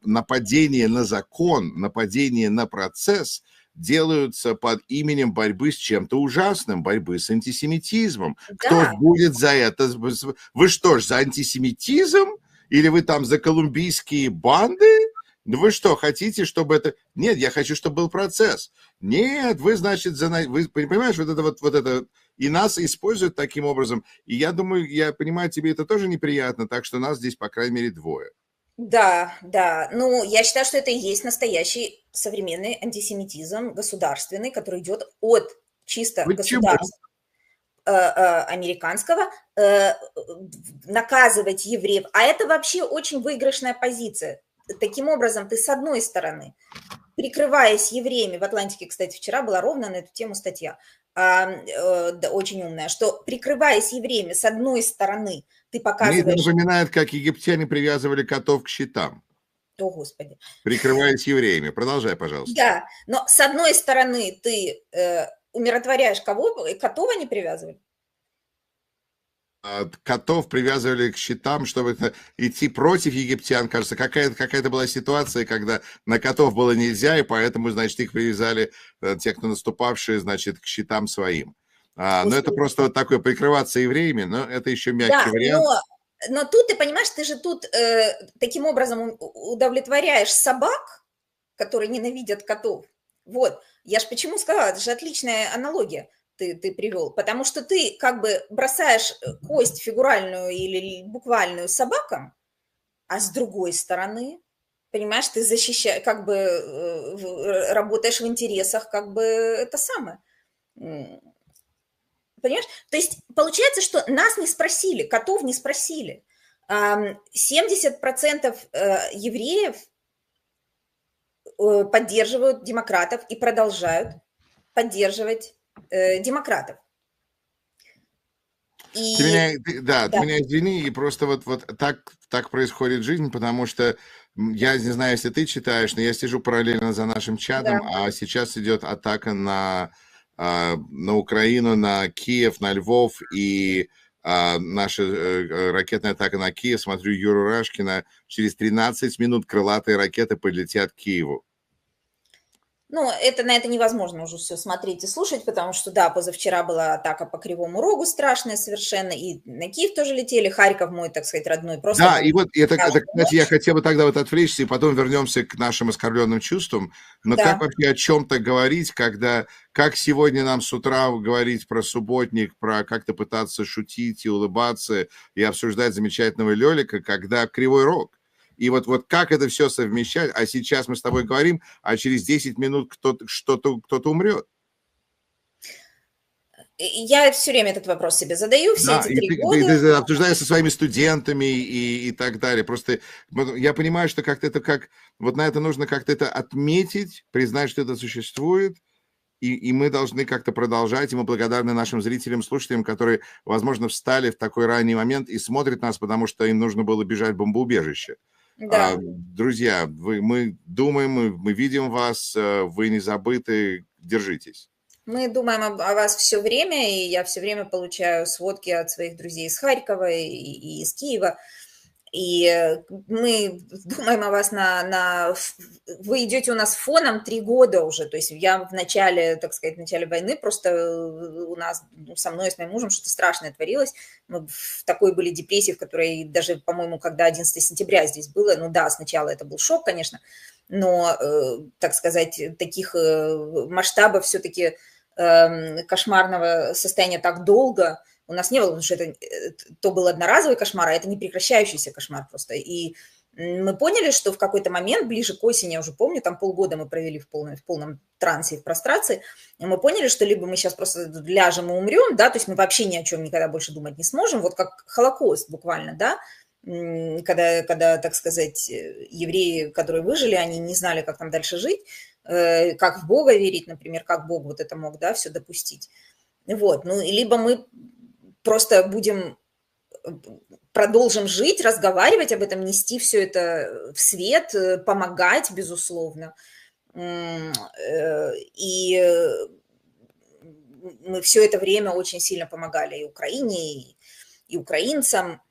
нападения на закон, нападения на процесс делаются под именем борьбы с чем-то ужасным, борьбы с антисемитизмом. Кто Да, будет за это? Вы что ж, за антисемитизм? Или вы там за колумбийские банды? Ну вы что, хотите, чтобы это... Нет, я хочу, чтобы был процесс. Нет, вы, значит, вы понимаешь, вот это... И нас используют таким образом. И я думаю, я понимаю, тебе это тоже неприятно, так что нас здесь, по крайней мере, двое. да, да. Ну, я считаю, что это и есть настоящий современный антисемитизм государственный, который идет от чисто Почему? государства американского, наказывать евреев. А это вообще очень выигрышная позиция. Таким образом, ты с одной стороны, прикрываясь евреями, в «Атлантике», кстати, вчера была ровно на эту тему статья, да, очень умная, что прикрываясь евреями, с одной стороны, ты Мне это показываешь, напоминает, как египтяне привязывали котов к щитам, о, Господи, прикрываясь евреями. Продолжай, пожалуйста. да, но с одной стороны ты умиротворяешь кого, котов они привязывали, Котов привязывали к щитам, чтобы идти против египтян. Кажется, какая-то была ситуация, когда на котов было нельзя, и поэтому, значит, их привязали, те, кто наступавшие, значит, к щитам своим. Но это Господи. просто вот такое прикрываться евреями, но это еще мягкий Да, вариант. но тут ты понимаешь, ты же тут таким образом удовлетворяешь собак, которые ненавидят котов. Вот, я же почему сказала, это же отличная аналогия ты привел, потому что ты как бы бросаешь кость фигуральную или буквальную собакам, а с другой стороны, понимаешь, ты защищаешь, как бы работаешь в интересах, как бы это самое. Понимаешь? То есть получается, что нас не спросили, котов не спросили. 70% евреев поддерживают демократов и продолжают поддерживать демократов. Ты И меня, ты да, меня извини, и просто вот так происходит жизнь, потому что я не знаю, если ты читаешь, но я сижу параллельно за нашим чатом, да. а сейчас идет атака на Украину, на Киев, на Львов, и наша ракетная атака на Киев, смотрю Юру Рашкина, через 13 минут крылатые ракеты полетят к Киеву. Ну, на это невозможно уже все смотреть и слушать, потому что, да, позавчера была атака по Кривому Рогу страшная совершенно, и на Киев тоже летели, Харьков мой, так сказать, родной, просто Да, был и вот это, страшная кстати, я ночь. хотел бы тогда вот отвлечься, и потом вернемся к нашим оскорбленным чувствам. Но как Да, вообще о чем-то говорить, как сегодня нам с утра говорить про субботник, про как-то пытаться шутить и улыбаться, и обсуждать замечательного Лёлика, когда Кривой Рог? И вот как это все совмещать? А сейчас мы с тобой говорим, а через 10 минут кто-то умрет. я все время этот вопрос себе задаю, все Да, эти и 3 ты года. обсуждаешь со своими студентами и так далее. Просто вот я понимаю, что как-то это вот на это нужно как-то это отметить, признать, что это существует, и мы должны как-то продолжать, и мы благодарны нашим зрителям, слушателям, которые, возможно, встали в такой ранний момент и смотрят нас, потому что им нужно было бежать в бомбоубежище. Да, Друзья, мы думаем, мы видим вас, вы не забыты, держитесь. мы думаем о вас все время, и я все время получаю сводки от своих друзей из Харькова и из Киева. И мы думаем о вас Вы идете у нас фоном 3 года уже. То есть я в начале, так сказать, в начале войны просто у нас, со мной и с моим мужем что-то страшное творилось. Мы в такой были депрессии, в которой даже, по-моему, когда 11 сентября здесь было, ну да, сначала это был шок, конечно, но, так сказать, таких масштабов все-таки кошмарного состояния так долго у нас не было, потому что это то был одноразовый кошмар, а это не прекращающийся кошмар просто. И мы поняли, что в какой-то момент, ближе к осени, я уже помню, там полгода мы провели в полном трансе и в прострации, и мы поняли, что либо мы сейчас просто ляжем и умрем, да, то есть мы вообще ни о чем никогда больше думать не сможем, вот как Холокост буквально, да, когда, так сказать, евреи, которые выжили, они не знали, как там дальше жить, как в Бога верить, например, как Бог вот это мог, да, все допустить. Вот, ну, либо мы просто продолжим жить, разговаривать об этом, нести все это в свет, помогать, безусловно. И мы все это время очень сильно помогали и Украине, и украинцам,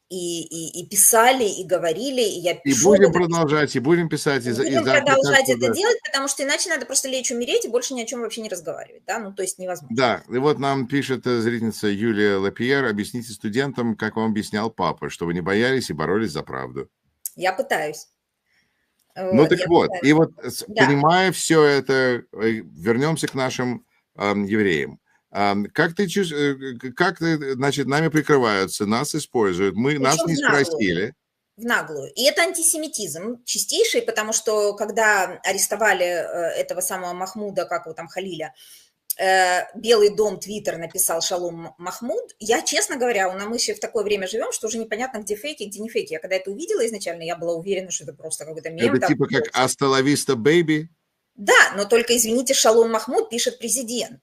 и писали, и говорили, и я И пишу об будем этом. продолжать, и будем писать, и Будем завтра, так продолжать что это да. делать, потому что иначе надо просто лечь умереть и больше ни о чем вообще не разговаривать, да, ну, то есть невозможно. Да, и вот нам пишет зрительница Юлия Лапьер: объясните студентам, как вам объяснял папа, чтобы не боялись и боролись за правду. Я пытаюсь. Ну Вот, так я вот, пытаюсь. и вот Да. понимая все это, вернемся к нашим евреям. Как ты чувствуешь, значит, нами прикрываются, нас используют, нас Причем не в наглую. спросили. В наглую. И это антисемитизм чистейший, потому что когда арестовали этого самого Махмуда, как его там, Халиля, Белый дом, Твиттер написал «Шалом Махмуд», я, честно говоря, мы еще в такое время живем, что уже непонятно, где фейки, где не фейки. Я когда это увидела изначально, я была уверена, что это просто какой-то мем. Это Там. типа как «Hasta la vista, baby». Да, но только, извините, «Шалом Махмуд» пишет президент.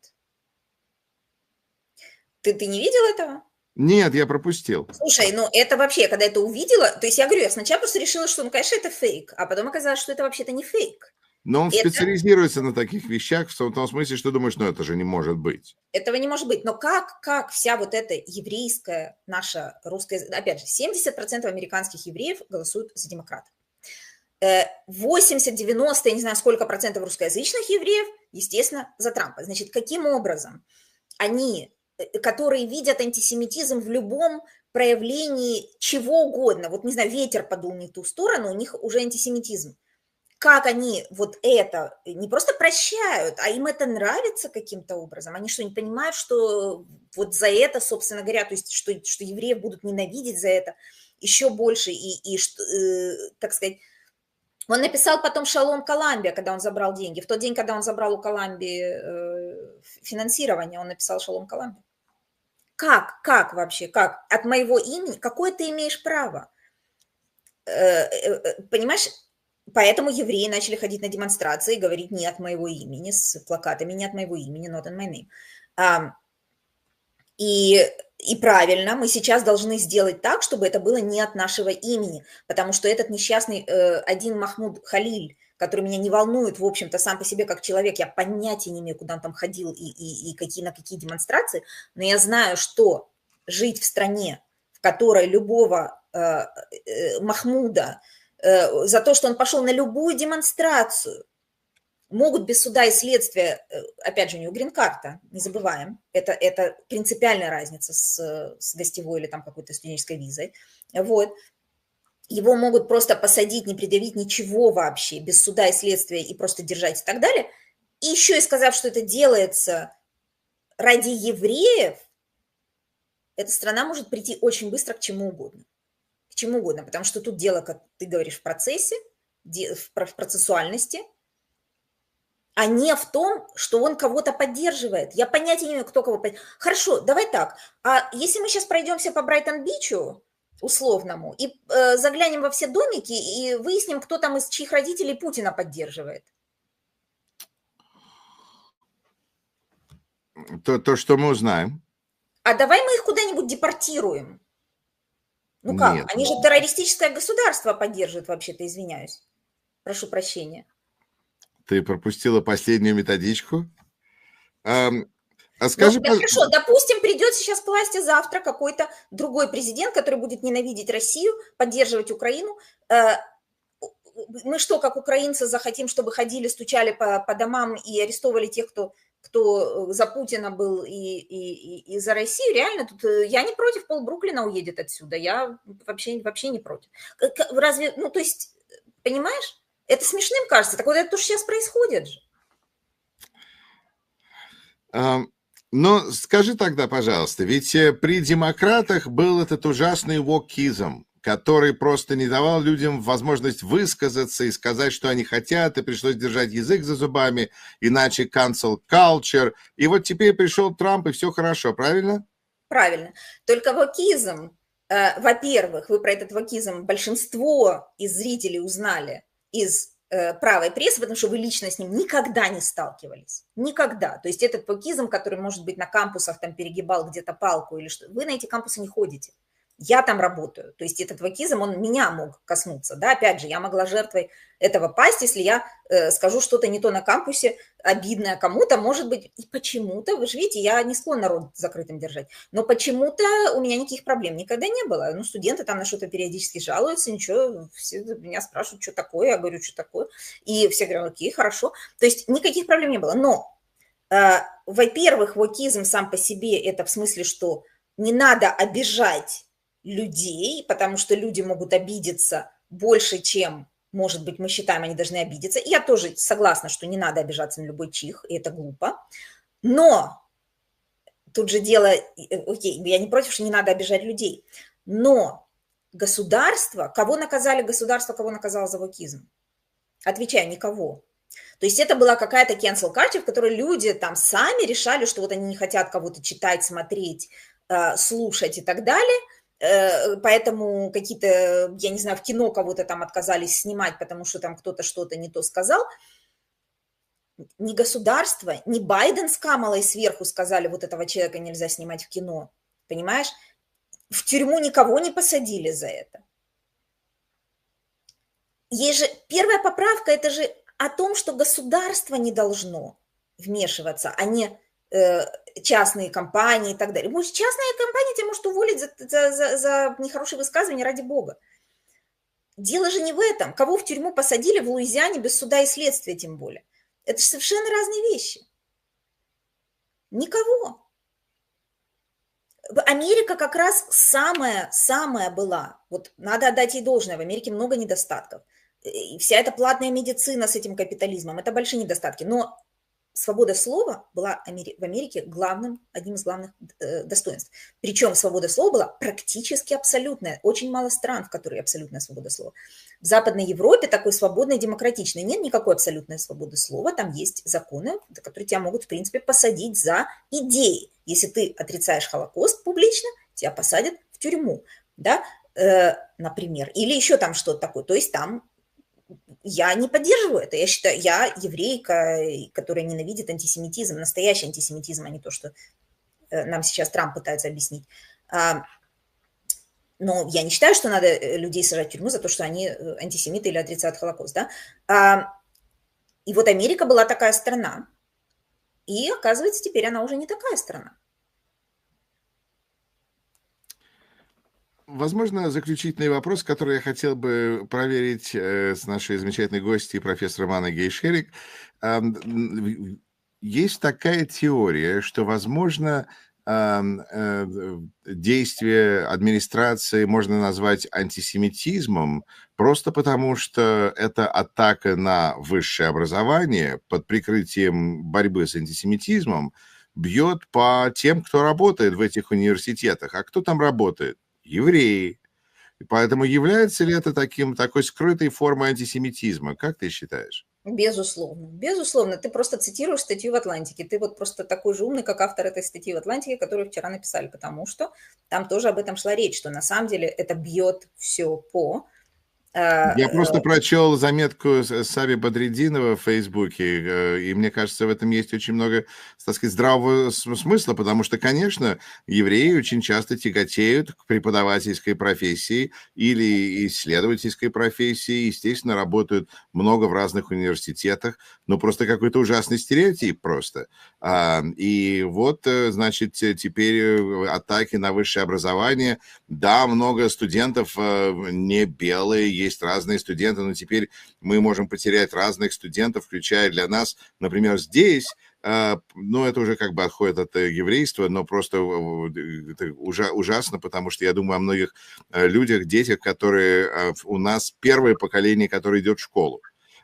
Ты не видел этого? Нет, я пропустил. Слушай, ну это вообще, я когда это увидела, то есть я говорю, я сначала просто решила, что, ну, конечно, это фейк, а потом оказалось, что это вообще-то не фейк. Но он Это специализируется на таких вещах в том смысле, что думаешь, ну это же не может быть. Этого не может быть. Но как вся вот эта еврейская, наша русская... Опять же, 70% американских евреев голосуют за демократов. 80-90, я не знаю, сколько процентов русскоязычных евреев, естественно, за Трампа. Значит, каким образом они, которые видят антисемитизм в любом проявлении чего угодно, вот, не знаю, ветер подул не в ту сторону, у них уже антисемитизм, как они вот это не просто прощают, а им это нравится каким-то образом. Они что, не понимают, что вот за это, собственно говоря, то есть что евреев будут ненавидеть за это еще больше, и так сказать, он написал потом «Шалом Коламбия», когда он забрал деньги. В тот день, когда он забрал у Коламбии финансирование, он написал «Шалом Коламбия». Как вообще? Как? От моего имени? Какое ты имеешь право? Понимаешь? Поэтому евреи начали ходить на демонстрации и говорить «не от моего имени», с плакатами «не от моего имени», «not in my name». И правильно, мы сейчас должны сделать так, чтобы это было не от нашего имени, потому что этот несчастный один Махмуд Халиль, который меня не волнует, в общем-то, сам по себе как человек, я понятия не имею, куда он там ходил и на какие демонстрации, но я знаю, что жить в стране, в которой любого Махмуда за то, что он пошел на любую демонстрацию, могут без суда и следствия, опять же, у него грин-карта, не забываем, это принципиальная разница с гостевой или там какой-то студенческой визой, вот, его могут просто посадить, не предъявить ничего вообще, без суда и следствия и просто держать и так далее, и еще и сказав, что это делается ради евреев, эта страна может прийти очень быстро к чему угодно, потому что тут дело, как ты говоришь, в процессе, в процессуальности, а не в том, что он кого-то поддерживает. Я понятия не имею, кто кого поддерживает. Хорошо, давай так. А если мы сейчас пройдемся по Брайтон-Бичу условному и заглянем во все домики и выясним, кто там из чьих родителей Путина поддерживает? То, что мы узнаем. А давай мы их куда-нибудь депортируем. Ну как? Нет. Они же террористическое государство поддерживают, вообще-то, извиняюсь. Прошу прощения. Ты пропустила последнюю методичку. А Ну, скажи, да хорошо, допустим, придет сейчас к власти завтра какой-то другой президент, который будет ненавидеть Россию, поддерживать Украину. Мы что, как украинцы, захотим, чтобы ходили, стучали по домам и арестовывали тех, кто за Путина был и за Россию? Реально, тут я не против, пол Бруклина уедет отсюда. Я вообще не против. Разве, ну, то есть, понимаешь? Это смешным кажется. Так вот это то, что сейчас происходит же. Но скажи тогда, пожалуйста, ведь при демократах был этот ужасный вокизм, который просто не давал людям возможность высказаться и сказать, что они хотят, и пришлось держать язык за зубами, иначе cancel culture. И вот теперь пришел Трамп, и все хорошо, правильно? Правильно. Только вокизм, во-первых, вы про этот вокизм большинство из зрителей узнали из правой прессы, потому что вы лично с ним никогда не сталкивались. Никогда. То есть этот вокизм, который, может быть, на кампусах там перегибал где-то палку или что, вы на эти кампусы не ходите. Я там работаю. То есть этот вокизм, он меня мог коснуться. Да? Опять же, я могла жертвой этого пасть, если я скажу что-то не то на кампусе, обидное кому-то, может быть, и почему-то, вы же видите, я не склонна рот закрытым держать, но почему-то у меня никаких проблем никогда не было. Ну, студенты там на что-то периодически жалуются, ничего, все меня спрашивают, что такое, я говорю, что такое, и все говорят, окей, хорошо. То есть никаких проблем не было. Но, во-первых, вокизм сам по себе это в смысле, что не надо обижать людей, потому что люди могут обидеться больше, чем, может быть, мы считаем, они должны обидеться. И я тоже согласна, что не надо обижаться на любой чих, и это глупо. Но тут же дело, окей, я не против, что не надо обижать людей, но государство, кого наказали государство, кого наказало за вокизм? Отвечаю, никого. То есть это была какая-то cancel culture, в которой люди там сами решали, что вот они не хотят кого-то читать, смотреть, слушать и так далее, поэтому какие-то, я не знаю, в кино кого-то там отказались снимать, потому что там кто-то что-то не то сказал. Ни государство, ни Байден с Камалой сверху сказали, вот этого человека нельзя снимать в кино, понимаешь? В тюрьму никого не посадили за это. Есть же первая поправка, это же о том, что государство не должно вмешиваться, а не частные компании и так далее. Может, частная компания тебя может уволить за нехорошие высказывания, ради бога. Дело же не в этом. Кого в тюрьму посадили в Луизиане без суда и следствия, тем более. Это же совершенно разные вещи. Никого. Америка как раз самая была. Вот надо отдать ей должное. В Америке много недостатков. И вся эта платная медицина с этим капитализмом – это большие недостатки. Но свобода слова была в Америке одним из главных достоинств. Причем свобода слова была практически абсолютная. Очень мало стран, в которых абсолютная свобода слова. В Западной Европе такой свободной, демократичной нет никакой абсолютной свободы слова. Там есть законы, которые тебя могут, в принципе, посадить за идеи. Если ты отрицаешь Холокост публично, тебя посадят в тюрьму, да, например. Или еще там что-то такое. То есть там я не поддерживаю это. Я считаю, я еврейка, которая ненавидит антисемитизм, настоящий антисемитизм, а не то, что нам сейчас Трамп пытается объяснить. Но я не считаю, что надо людей сажать в тюрьму за то, что они антисемиты или отрицают Холокост. Да? И вот Америка была такая страна. И, оказывается, теперь она уже не такая страна. Возможно, заключительный вопрос, который я хотел бы проверить с нашей замечательной гостьей, профессором Анной Гейшерик. Есть такая теория, что, возможно, действие администрации можно назвать антисемитизмом просто потому, что это атака на высшее образование под прикрытием борьбы с антисемитизмом бьет по тем, кто работает в этих университетах. А кто там работает? Евреи. И поэтому является ли это такой скрытой формой антисемитизма? Как ты считаешь? Безусловно. Безусловно. Ты просто цитируешь статью в «Атлантике». Ты вот просто такой же умный, как автор этой статьи в «Атлантике», которую вчера написали, потому что там тоже об этом шла речь, что на самом деле это бьет все по... Я просто прочел заметку Саби Бадридинова в Фейсбуке, и мне кажется, в этом есть очень много, так сказать, здравого смысла, потому что, конечно, евреи очень часто тяготеют к преподавательской профессии или исследовательской профессии, естественно, работают много в разных университетах, но просто какой-то ужасный стереотип просто. И вот, значит, теперь атаки на высшее образование. Да, много студентов не белые, есть разные студенты, но теперь мы можем потерять разных студентов, включая для нас, например, здесь, ну, это уже как бы отходит от еврейства, но просто это ужасно, потому что я думаю о многих людях, детях, которые у нас первое поколение, которое идет в школу.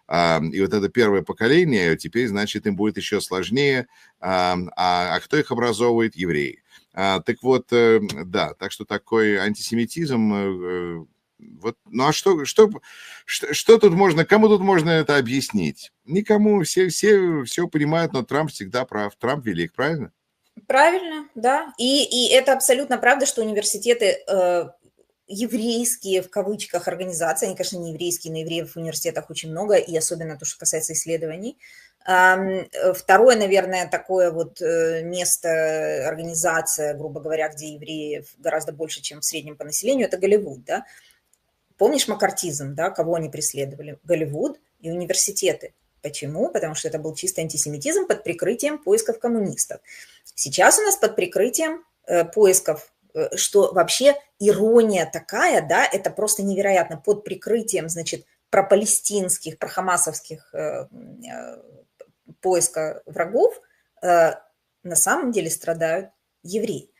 И вот это первое поколение, теперь, значит, им будет еще сложнее. А кто их образовывает? Евреи. Так вот, да, так что такой антисемитизм... Вот, ну а что тут можно, кому тут можно это объяснить? Никому, все понимают, но Трамп всегда прав. Трамп велик, правильно? Правильно, да. И это абсолютно правда, что университеты еврейские, в кавычках, организации, они, конечно, не еврейские, но евреев в университетах очень много, и особенно то, что касается исследований. Второе, наверное, такое вот место, организация, грубо говоря, где евреев гораздо больше, чем в среднем по населению, это Голливуд, да. Помнишь маккартизм, да, кого они преследовали? Голливуд и университеты. Почему? Потому что это был чистый антисемитизм под прикрытием поисков коммунистов. Сейчас у нас под прикрытием поисков, что вообще ирония такая, да, это просто невероятно, под прикрытием, значит, пропалестинских, прохамасовских поиска врагов на самом деле страдают евреи.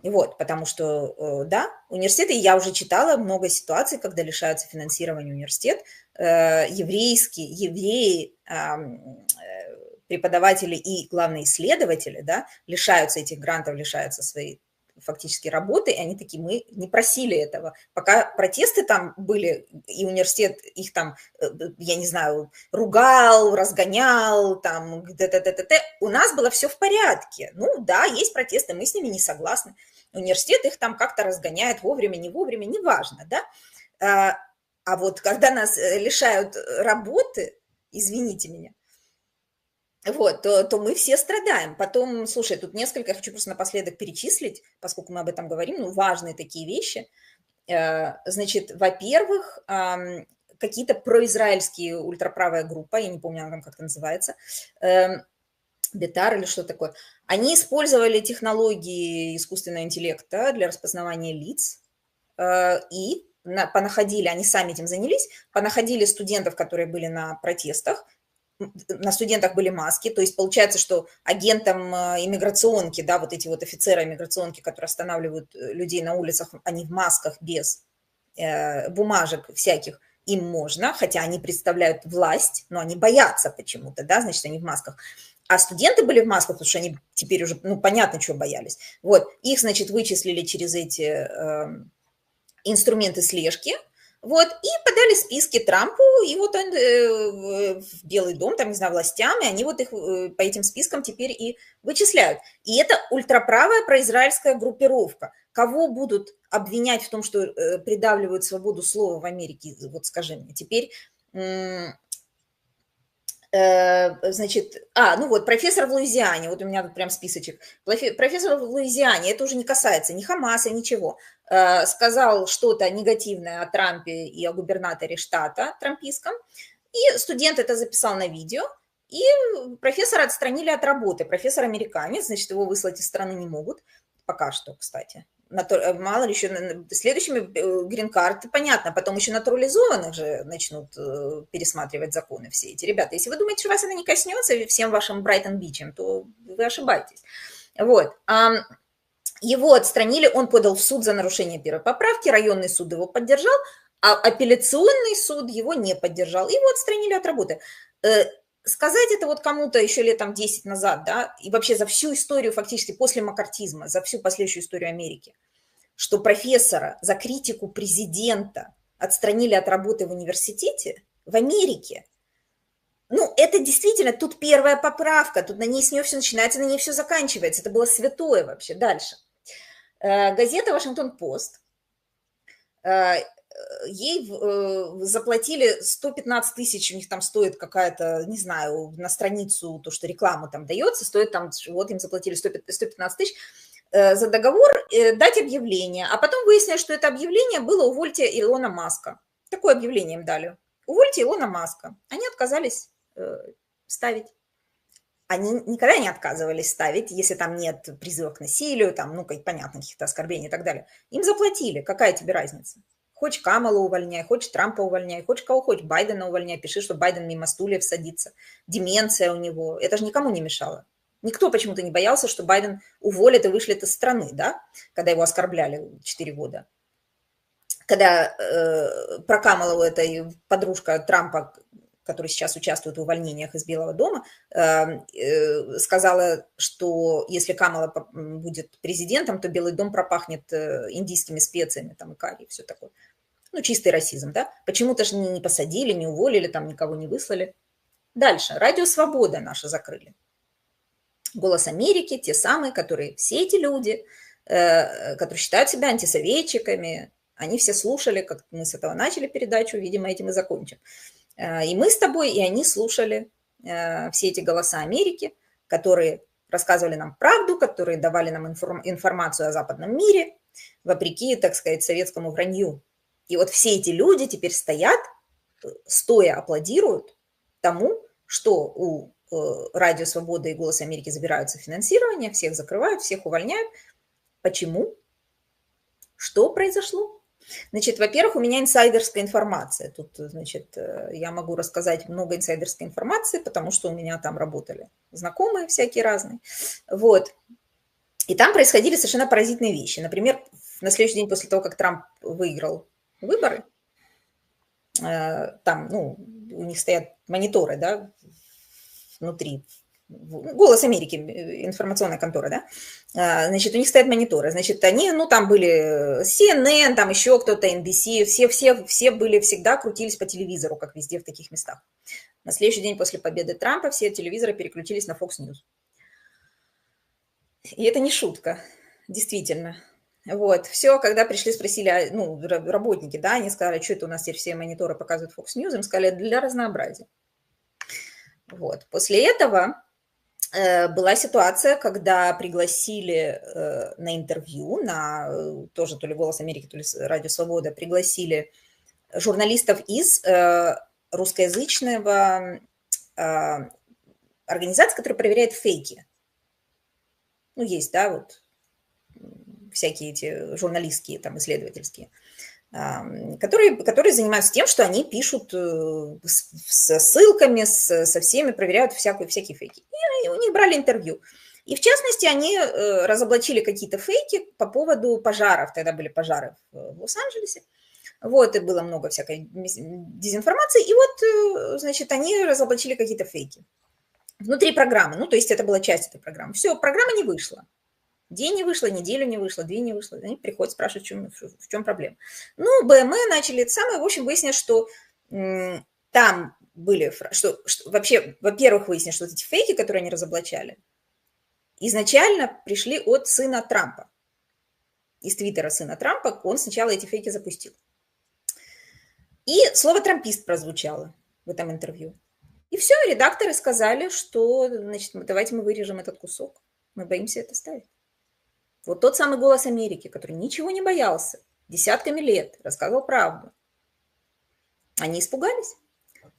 Вот, потому что, да, университеты, я уже читала много ситуаций, когда лишаются финансирования университет, евреи, преподаватели и, главные, исследователи, да, лишаются этих грантов, лишаются своей фактически работы, и они такие, мы не просили этого. Пока протесты там были, и университет их там, я не знаю, ругал, разгонял, там, у нас было все в порядке. Ну да, есть протесты, мы с ними не согласны. Университет их там как-то разгоняет вовремя, неважно, да. А вот когда нас лишают работы, извините меня, вот, то мы все страдаем. Потом, слушай, тут несколько, я хочу просто напоследок перечислить, поскольку мы об этом говорим, ну, важные такие вещи. Значит, во-первых, какие-то произраильские ультраправая группа, я не помню, она там как-то называется, Бетар или что такое, они использовали технологии искусственного интеллекта для распознавания лиц и понаходили, они сами этим занялись, понаходили студентов, которые были на протестах, на студентах были маски, то есть получается, что агентам иммиграционки, да, вот эти вот офицеры иммиграционки, которые останавливают людей на улицах, они в масках без бумажек всяких, им можно, хотя они представляют власть, но они боятся почему-то, да, значит, они в масках. А студенты были в масках, потому что они теперь уже, ну, понятно, чего боялись. Вот, их, значит, вычислили через эти инструменты слежки, вот, и подали списки Трампу, и вот он в Белый дом, там, не знаю, властям, и они вот их по этим спискам теперь и вычисляют. И это ультраправая произраильская группировка. Кого будут обвинять в том, что придавливают свободу слова в Америке, вот скажи мне, теперь... Значит, ну вот, профессор в Луизиане, вот у меня тут прям списочек. Профессор в Луизиане, это уже не касается ни Хамаса, ничего, сказал что-то негативное о Трампе и о губернаторе штата трампийском, и студент это записал на видео, и профессора отстранили от работы. Профессор американец, значит, его выслать из страны не могут, пока что, кстати. Мало ли еще следующими грин-карты, понятно, потом еще натурализованных же начнут пересматривать законы все эти. Ребята, если вы думаете, что вас это не коснется всем вашим Брайтон-Бичем, то вы ошибаетесь. Вот. Его отстранили, он подал в суд за нарушение первой поправки, районный суд его поддержал, а апелляционный суд его не поддержал. Его отстранили от работы. Сказать это вот кому-то еще лет там 10 назад, да, и вообще за всю историю фактически после маккартизма, за всю последующую историю Америки, что профессора за критику президента отстранили от работы в университете в Америке, ну, это действительно, тут первая поправка, тут на ней с нее все начинается, на ней все заканчивается, это было святое вообще. Дальше. Газета «Вашингтон-Пост», ей заплатили 115 тысяч, у них там стоит какая-то, не знаю, на страницу, то, что рекламу там дается, стоит там, вот им заплатили 115 тысяч за договор, дать объявление. А потом выяснилось, что это объявление было «Увольте Илона Маска». Такое объявление им дали. «Увольте Илона Маска». Они отказались ставить. Они никогда не отказывались ставить, если там нет призыва к насилию, там, ну, понятно, каких-то оскорблений и так далее. Им заплатили. Какая тебе разница? Хочешь Камалу увольняй, хочешь Трампа увольняй, хочешь кого хочешь, Байдена увольняй, пиши, что Байден мимо стульев садится. Деменция у него. Это же никому не мешало. Никто почему-то не боялся, что Байден уволит и вышлет из страны, да, когда его оскорбляли 4 года. Когда про Камалу эта подружка Трампа который сейчас участвует в увольнениях из Белого дома, сказала, что если Камала будет президентом, то Белый дом пропахнет индийскими специями, там, и карри, и все такое. Ну, чистый расизм, да? Почему-то же не посадили, не уволили, там никого не выслали. Дальше. Радио «Свобода» наше закрыли. «Голос Америки», те самые, которые, все эти люди, которые считают себя антисоветчиками, они все слушали, как мы с этого начали передачу, видимо, этим и закончим. И мы с тобой, и они слушали все эти «Голоса Америки», которые рассказывали нам правду, которые давали нам информацию о западном мире, вопреки, так сказать, советскому вранью. И вот все эти люди теперь стоят, стоя аплодируют тому, что у Радио Свобода и Голос Америки забираются финансирование, всех закрывают, всех увольняют. Почему? Что произошло? Значит, во-первых, у меня инсайдерская информация. Тут, значит, я могу рассказать много инсайдерской информации, потому что у меня там работали знакомые всякие разные. Вот. И там происходили совершенно поразительные вещи. Например, на следующий день после того, как Трамп выиграл выборы, там, ну, у них стоят мониторы, да, внутри, «Голос Америки», информационная контора, да, значит, у них стоят мониторы, значит, они, ну, там были CNN, там еще кто-то, NBC, все были всегда, крутились по телевизору, как везде в таких местах. На следующий день после победы Трампа все телевизоры переключились на Fox News. И это не шутка, действительно. Вот, все, когда пришли, спросили, ну, работники, да, они сказали, что это у нас теперь все мониторы показывают Fox News, им сказали, для разнообразия. Вот, после этого была ситуация, когда пригласили на интервью, на тоже то ли «Голос Америки», то ли «Радио Свобода», пригласили журналистов из русскоязычного организации, которая проверяет фейки. Ну, есть, да, вот всякие эти журналистские, там, исследовательские, которые занимаются тем, что они пишут со ссылками, со всеми, проверяют всякие фейки. И у них брали интервью. И, в частности, они разоблачили какие-то фейки по поводу пожаров. Тогда были пожары в Лос-Анджелесе. Вот, и было много всякой дезинформации. И вот, значит, они разоблачили какие-то фейки внутри программы. Ну, то есть это была часть этой программы. Все, программа не вышла. День не вышло, неделю не вышло, 2 не вышло. Они приходят, спрашивают, в чем проблема. Ну, БМЭ начали это самое. В общем, выяснилось, что там были... Что вообще, во-первых, выяснилось, что эти фейки, которые они разоблачали, изначально пришли от сына Трампа. Из твиттера сына Трампа он сначала эти фейки запустил. И слово «трампист» прозвучало в этом интервью. И все, редакторы сказали, что, значит, давайте мы вырежем этот кусок. Мы боимся это ставить. Вот тот самый «Голос Америки», который ничего не боялся, десятками лет рассказывал правду. Они испугались.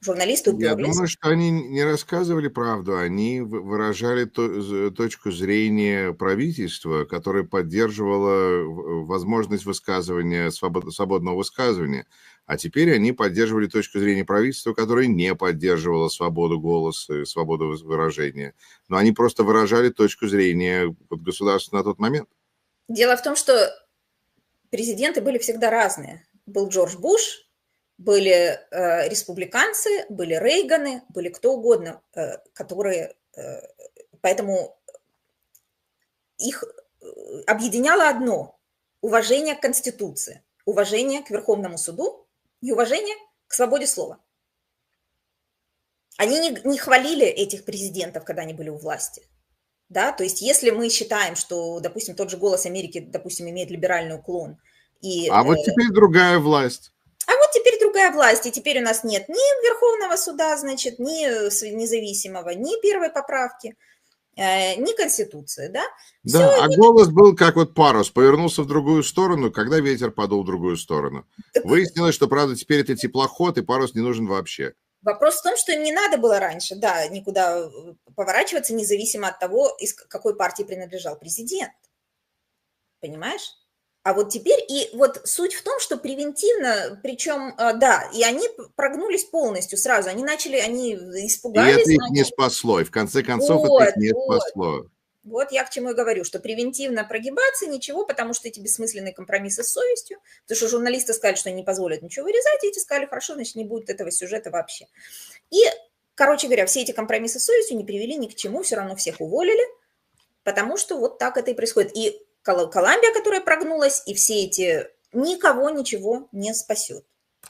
Журналисты уперлись. Я думаю, что они не рассказывали правду, они выражали точку зрения правительства, которое поддерживало возможность высказывания, свободного высказывания. А теперь они поддерживали точку зрения правительства, которое не поддерживало свободу голоса и свободу выражения. Но они просто выражали точку зрения государства на тот момент. Дело в том, что президенты были всегда разные. Был Джордж Буш, были республиканцы, были Рейганы, были кто угодно, которые... Поэтому их объединяло одно – уважение к Конституции, уважение к Верховному суду и уважение к свободе слова. Они не хвалили этих президентов, когда они были у власти. Да? То есть если мы считаем, что, допустим, тот же «Голос Америки», допустим, имеет либеральный уклон. А вот теперь другая власть. А вот теперь другая власть, и теперь у нас нет ни Верховного суда, значит, ни независимого, ни первой поправки, ни Конституции, да? Да, Все, а голос был как вот парус, повернулся в другую сторону, когда ветер подул в другую сторону. Выяснилось, что, правда, теперь это теплоход, и парус не нужен вообще. Вопрос в том, что им не надо было раньше, да, никуда поворачиваться, независимо от того, из какой партии принадлежал президент. Понимаешь? А вот теперь, и вот суть в том, что превентивно, причем, да, и они прогнулись полностью сразу, они испугались. И это их не спасло, и в конце концов это их не спасло. Вот я к чему и говорю, что превентивно прогибаться ничего, потому что эти бессмысленные компромиссы с совестью, потому что журналисты сказали, что они не позволят ничего вырезать, и эти сказали, хорошо, значит, не будет этого сюжета вообще. И, короче говоря, все эти компромиссы с совестью не привели ни к чему, все равно всех уволили, потому что вот так это и происходит. И Колумбия, которая прогнулась, и все эти, никого ничего не спасет.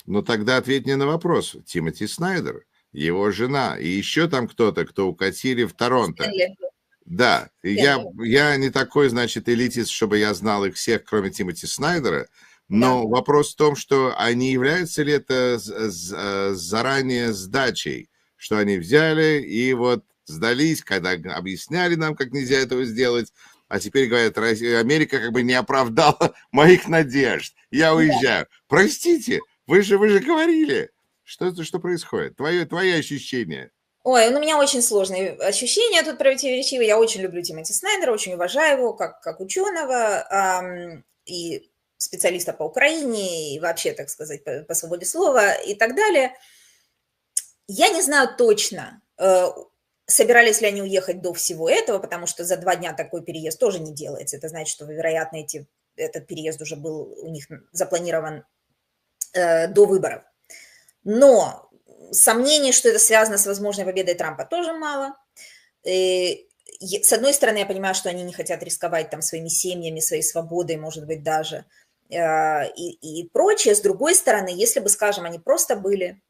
Но тогда ответь мне на вопрос. Тимоти Снайдер, его жена и еще там кто-то, кто укатили в Торонто. Стэнли. Да, я не такой, значит, элитист, чтобы я знал их всех, кроме Тимоти Снайдера, но вопрос в том, что они являются ли это заранее сдачей, что они взяли и вот сдались, когда объясняли нам, как нельзя этого сделать, а теперь говорят, Америка как бы не оправдала моих надежд, я уезжаю. Простите, вы же говорили, что происходит, твои ощущения. Ой, ну, у меня очень сложные ощущения тут противоречивые. Я очень люблю Тимоти Снайдера, очень уважаю его как ученого и специалиста по Украине, и вообще, так сказать, по свободе слова и так далее. Я не знаю точно, собирались ли они уехать до всего этого, потому что за 2 дня такой переезд тоже не делается. Это значит, что, вероятно, этот переезд уже был у них запланирован до выборов. Но сомнений, что это связано с возможной победой Трампа, тоже мало. С одной стороны, я понимаю, что они не хотят рисковать там своими семьями, своей свободой, может быть, даже, и прочее. С другой стороны, если бы, скажем, они просто были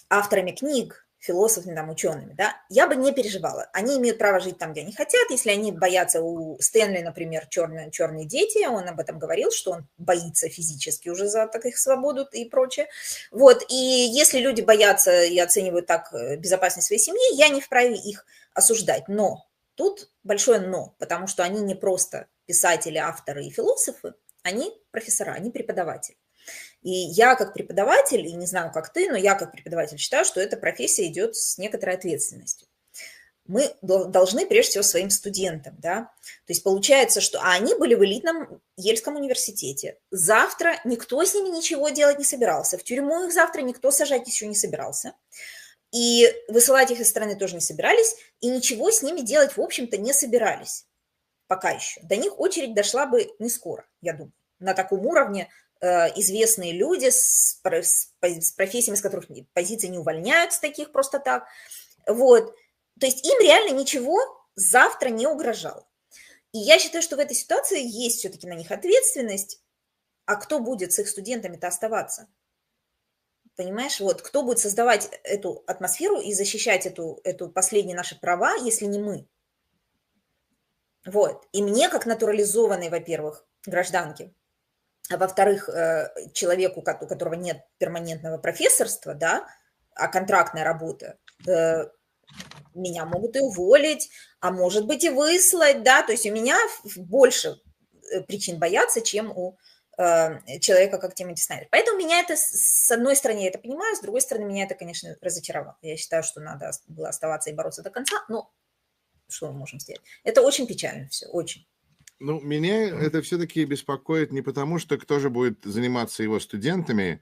авторами книг, философами, там, учеными, да, я бы не переживала. Они имеют право жить там, где они хотят. Если они боятся, у Стэнли, например, черные дети, он об этом говорил, что он боится физически уже за их свободу и прочее. Вот, и если люди боятся и оценивают так безопасность своей семьи, я не вправе их осуждать. Но тут большое но, потому что они не просто писатели, авторы и философы, они профессора, они преподаватели. И я как преподаватель, и не знаю, как ты, но я как преподаватель считаю, что эта профессия идет с некоторой ответственностью. Мы должны прежде всего своим студентам, да, то есть получается, что они были в элитном Ельском университете. Завтра никто с ними ничего делать не собирался, в тюрьму их завтра никто сажать еще не собирался, и высылать их из страны тоже не собирались, и ничего с ними делать, в общем-то, не собирались пока еще. До них очередь дошла бы не скоро, я думаю, на таком уровне. Известные люди с профессиями, с которых позиции не увольняются таких просто так. Вот. То есть им реально ничего завтра не угрожало. И я считаю, что в этой ситуации есть все-таки на них ответственность. А кто будет с их студентами-то оставаться? Понимаешь, вот кто будет создавать эту атмосферу и защищать эту последние наши права, если не мы? Вот. И мне, как натурализованной, во-первых, гражданке, а во-вторых, человеку, у которого нет перманентного профессорства, да, а контрактная работа, меня могут и уволить, а может быть и выслать, да, то есть у меня больше причин бояться, чем у человека, как Тимоти Снайдер. Поэтому меня это, с одной стороны, я это понимаю, с другой стороны, меня это, конечно, разочаровало. Я считаю, что надо было оставаться и бороться до конца, но что мы можем сделать? Это очень печально все, очень. Ну, меня это все-таки беспокоит не потому, что кто же будет заниматься его студентами,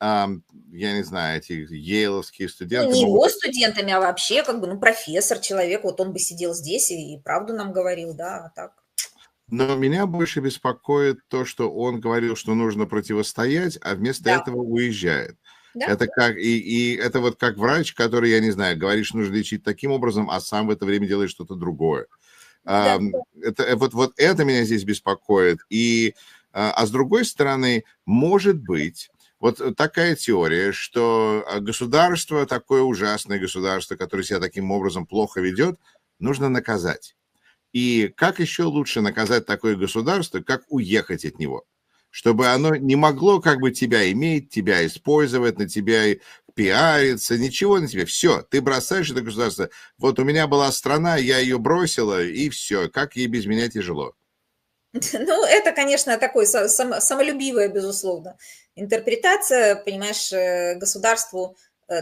я не знаю, эти ейловские студенты. Ну, не его студентами, а вообще, как бы, ну, профессор, человек, вот он бы сидел здесь и правду нам говорил, да, а так. Но меня больше беспокоит то, что он говорил, что нужно противостоять, а вместо этого уезжает. Да. Это как, и это вот как врач, который, я не знаю, говоришь, нужно лечить таким образом, а сам в это время делает что-то другое. Да. Вот это меня здесь беспокоит. А с другой стороны, может быть, вот такая теория, что государство, такое ужасное государство, которое себя таким образом плохо ведет, нужно наказать. И как еще лучше наказать такое государство, как уехать от него? Чтобы оно не могло как бы тебя иметь, тебя использовать, на тебя пиариться, ничего на тебе. Все, ты бросаешь это государство. Вот у меня была страна, я ее бросила, и все. Как ей без меня тяжело. Ну, это, конечно, такой самолюбивая, безусловно, интерпретация, понимаешь, государству,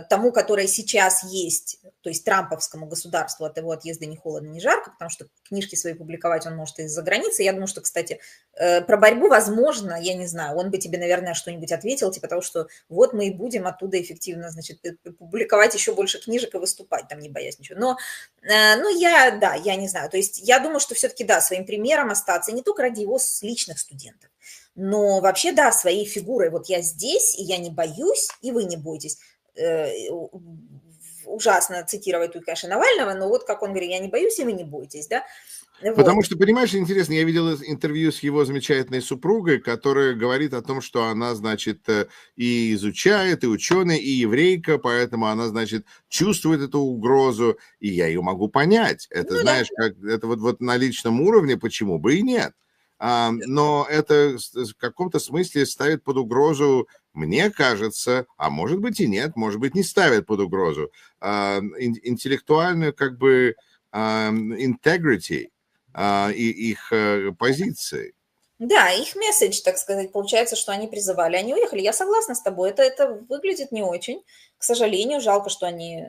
тому, которое сейчас есть, то есть трамповскому государству, от его отъезда ни холодно, ни жарко, потому что книжки свои публиковать он может из-за границы. Я думаю, что, кстати, про борьбу, возможно, я не знаю, он бы тебе, наверное, что-нибудь ответил, типа того, что вот мы и будем оттуда эффективно, значит, публиковать еще больше книжек и выступать, там, не боясь ничего. Но, ну, я не знаю. То есть я думаю, что все-таки, да, своим примером остаться, и не только ради его личных студентов, но вообще, да, своей фигурой. Вот я здесь, и я не боюсь, и вы не бойтесь. ужасно цитировать тут, конечно, Навального, но вот как он говорит, я не боюсь, и вы не бойтесь, да. Потому Вот. что, понимаешь, интересно, я видел интервью с его замечательной супругой, которая говорит о том, что она, значит, и изучает, и ученая, и еврейка, поэтому она, значит, чувствует эту угрозу, и я ее могу понять. Это, Ну да, знаешь, как это вот на личном уровне, почему бы и нет. Но это в каком-то смысле ставит под угрозу, мне кажется, а может быть и нет, может быть не ставит под угрозу, интеллектуальную как бы integrity и их позиции. да, их месседж, так сказать, получается, что они призывали, они уехали. Я согласна с тобой, это выглядит не очень, к сожалению, жалко, что они,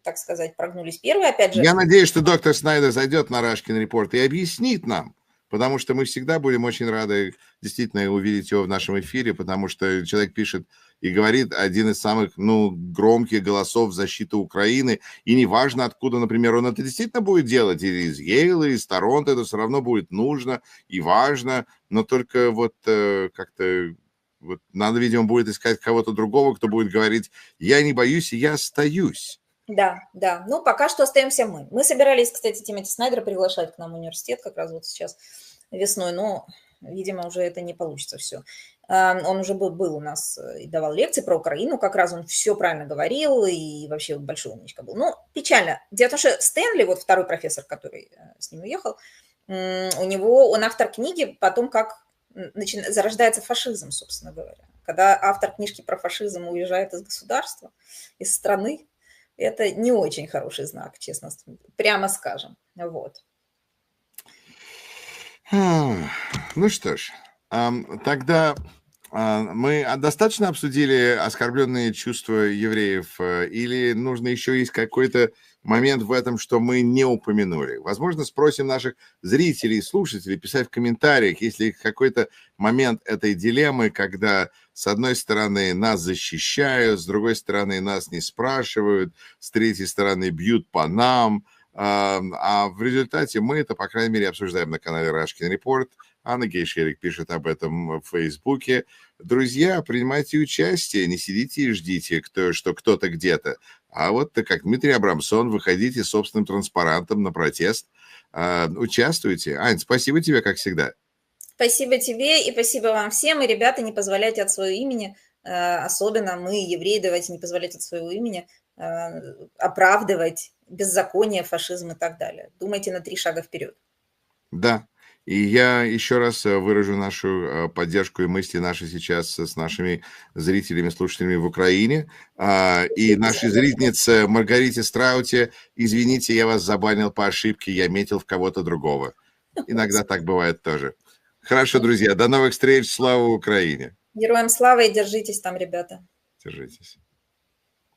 так сказать, прогнулись первые, опять же. Я надеюсь, что доктор Снайдер зайдет на Рашкин Репорт и объяснит нам, потому что мы всегда будем очень рады действительно увидеть его в нашем эфире, потому что человек пишет и говорит один из самых, громких голосов защиты Украины, и неважно, откуда, например, он это действительно будет делать, или из Йейла, или из Торонто, это все равно будет нужно и важно, но только вот как-то вот надо, видимо, будет искать кого-то другого, кто будет говорить, я не боюсь, и я остаюсь. Да, да. Ну, пока что остаемся мы. Мы собирались, кстати, Тимоти Снайдера приглашать к нам в университет как раз вот сейчас весной, но, видимо, уже это не получится все. Он уже был у нас и давал лекции про Украину, как раз он все правильно говорил и вообще большой умничка был. Ну, печально. Дело в том, что Стэнли, вот второй профессор, который с ним уехал, он автор книги о том, как зарождается фашизм, собственно говоря. Когда автор книжки про фашизм уезжает из государства, из страны, это не очень хороший знак, честно, прямо скажем. Вот. Ну что ж, тогда мы достаточно обсудили оскорбленные чувства евреев, или нужно еще есть какой-то момент в этом, что мы не упомянули? Возможно, спросим наших зрителей и слушателей писать в комментариях, если какой-то момент этой дилеммы, когда с одной стороны нас защищают, с другой стороны нас не спрашивают, с третьей стороны бьют по нам, а в результате мы это, по крайней мере, обсуждаем на канале Рашкин Репорт. Анна Гейшерик пишет об этом в Фейсбуке. Друзья, принимайте участие, не сидите и ждите, что кто-то где-то. А вот как Дмитрий Абрамсон, выходите с собственным транспарантом на протест. Участвуйте. Ань, спасибо тебе, как всегда. Спасибо тебе и спасибо вам всем. И, ребята, не позволяйте от своего имени, особенно мы, евреи, давайте не позволять от своего имени оправдывать беззаконие, фашизм и так далее. Думайте на 3 шага вперед. Да. И я еще раз выражу нашу поддержку и мысли наши сейчас с нашими зрителями, слушателями в Украине. И нашей зрительнице Маргарите Страуте, извините, я вас забанил по ошибке, я метил в кого-то другого. Иногда так бывает тоже. Хорошо, друзья, до новых встреч, слава Украине! Героям слава и держитесь там, ребята. Держитесь.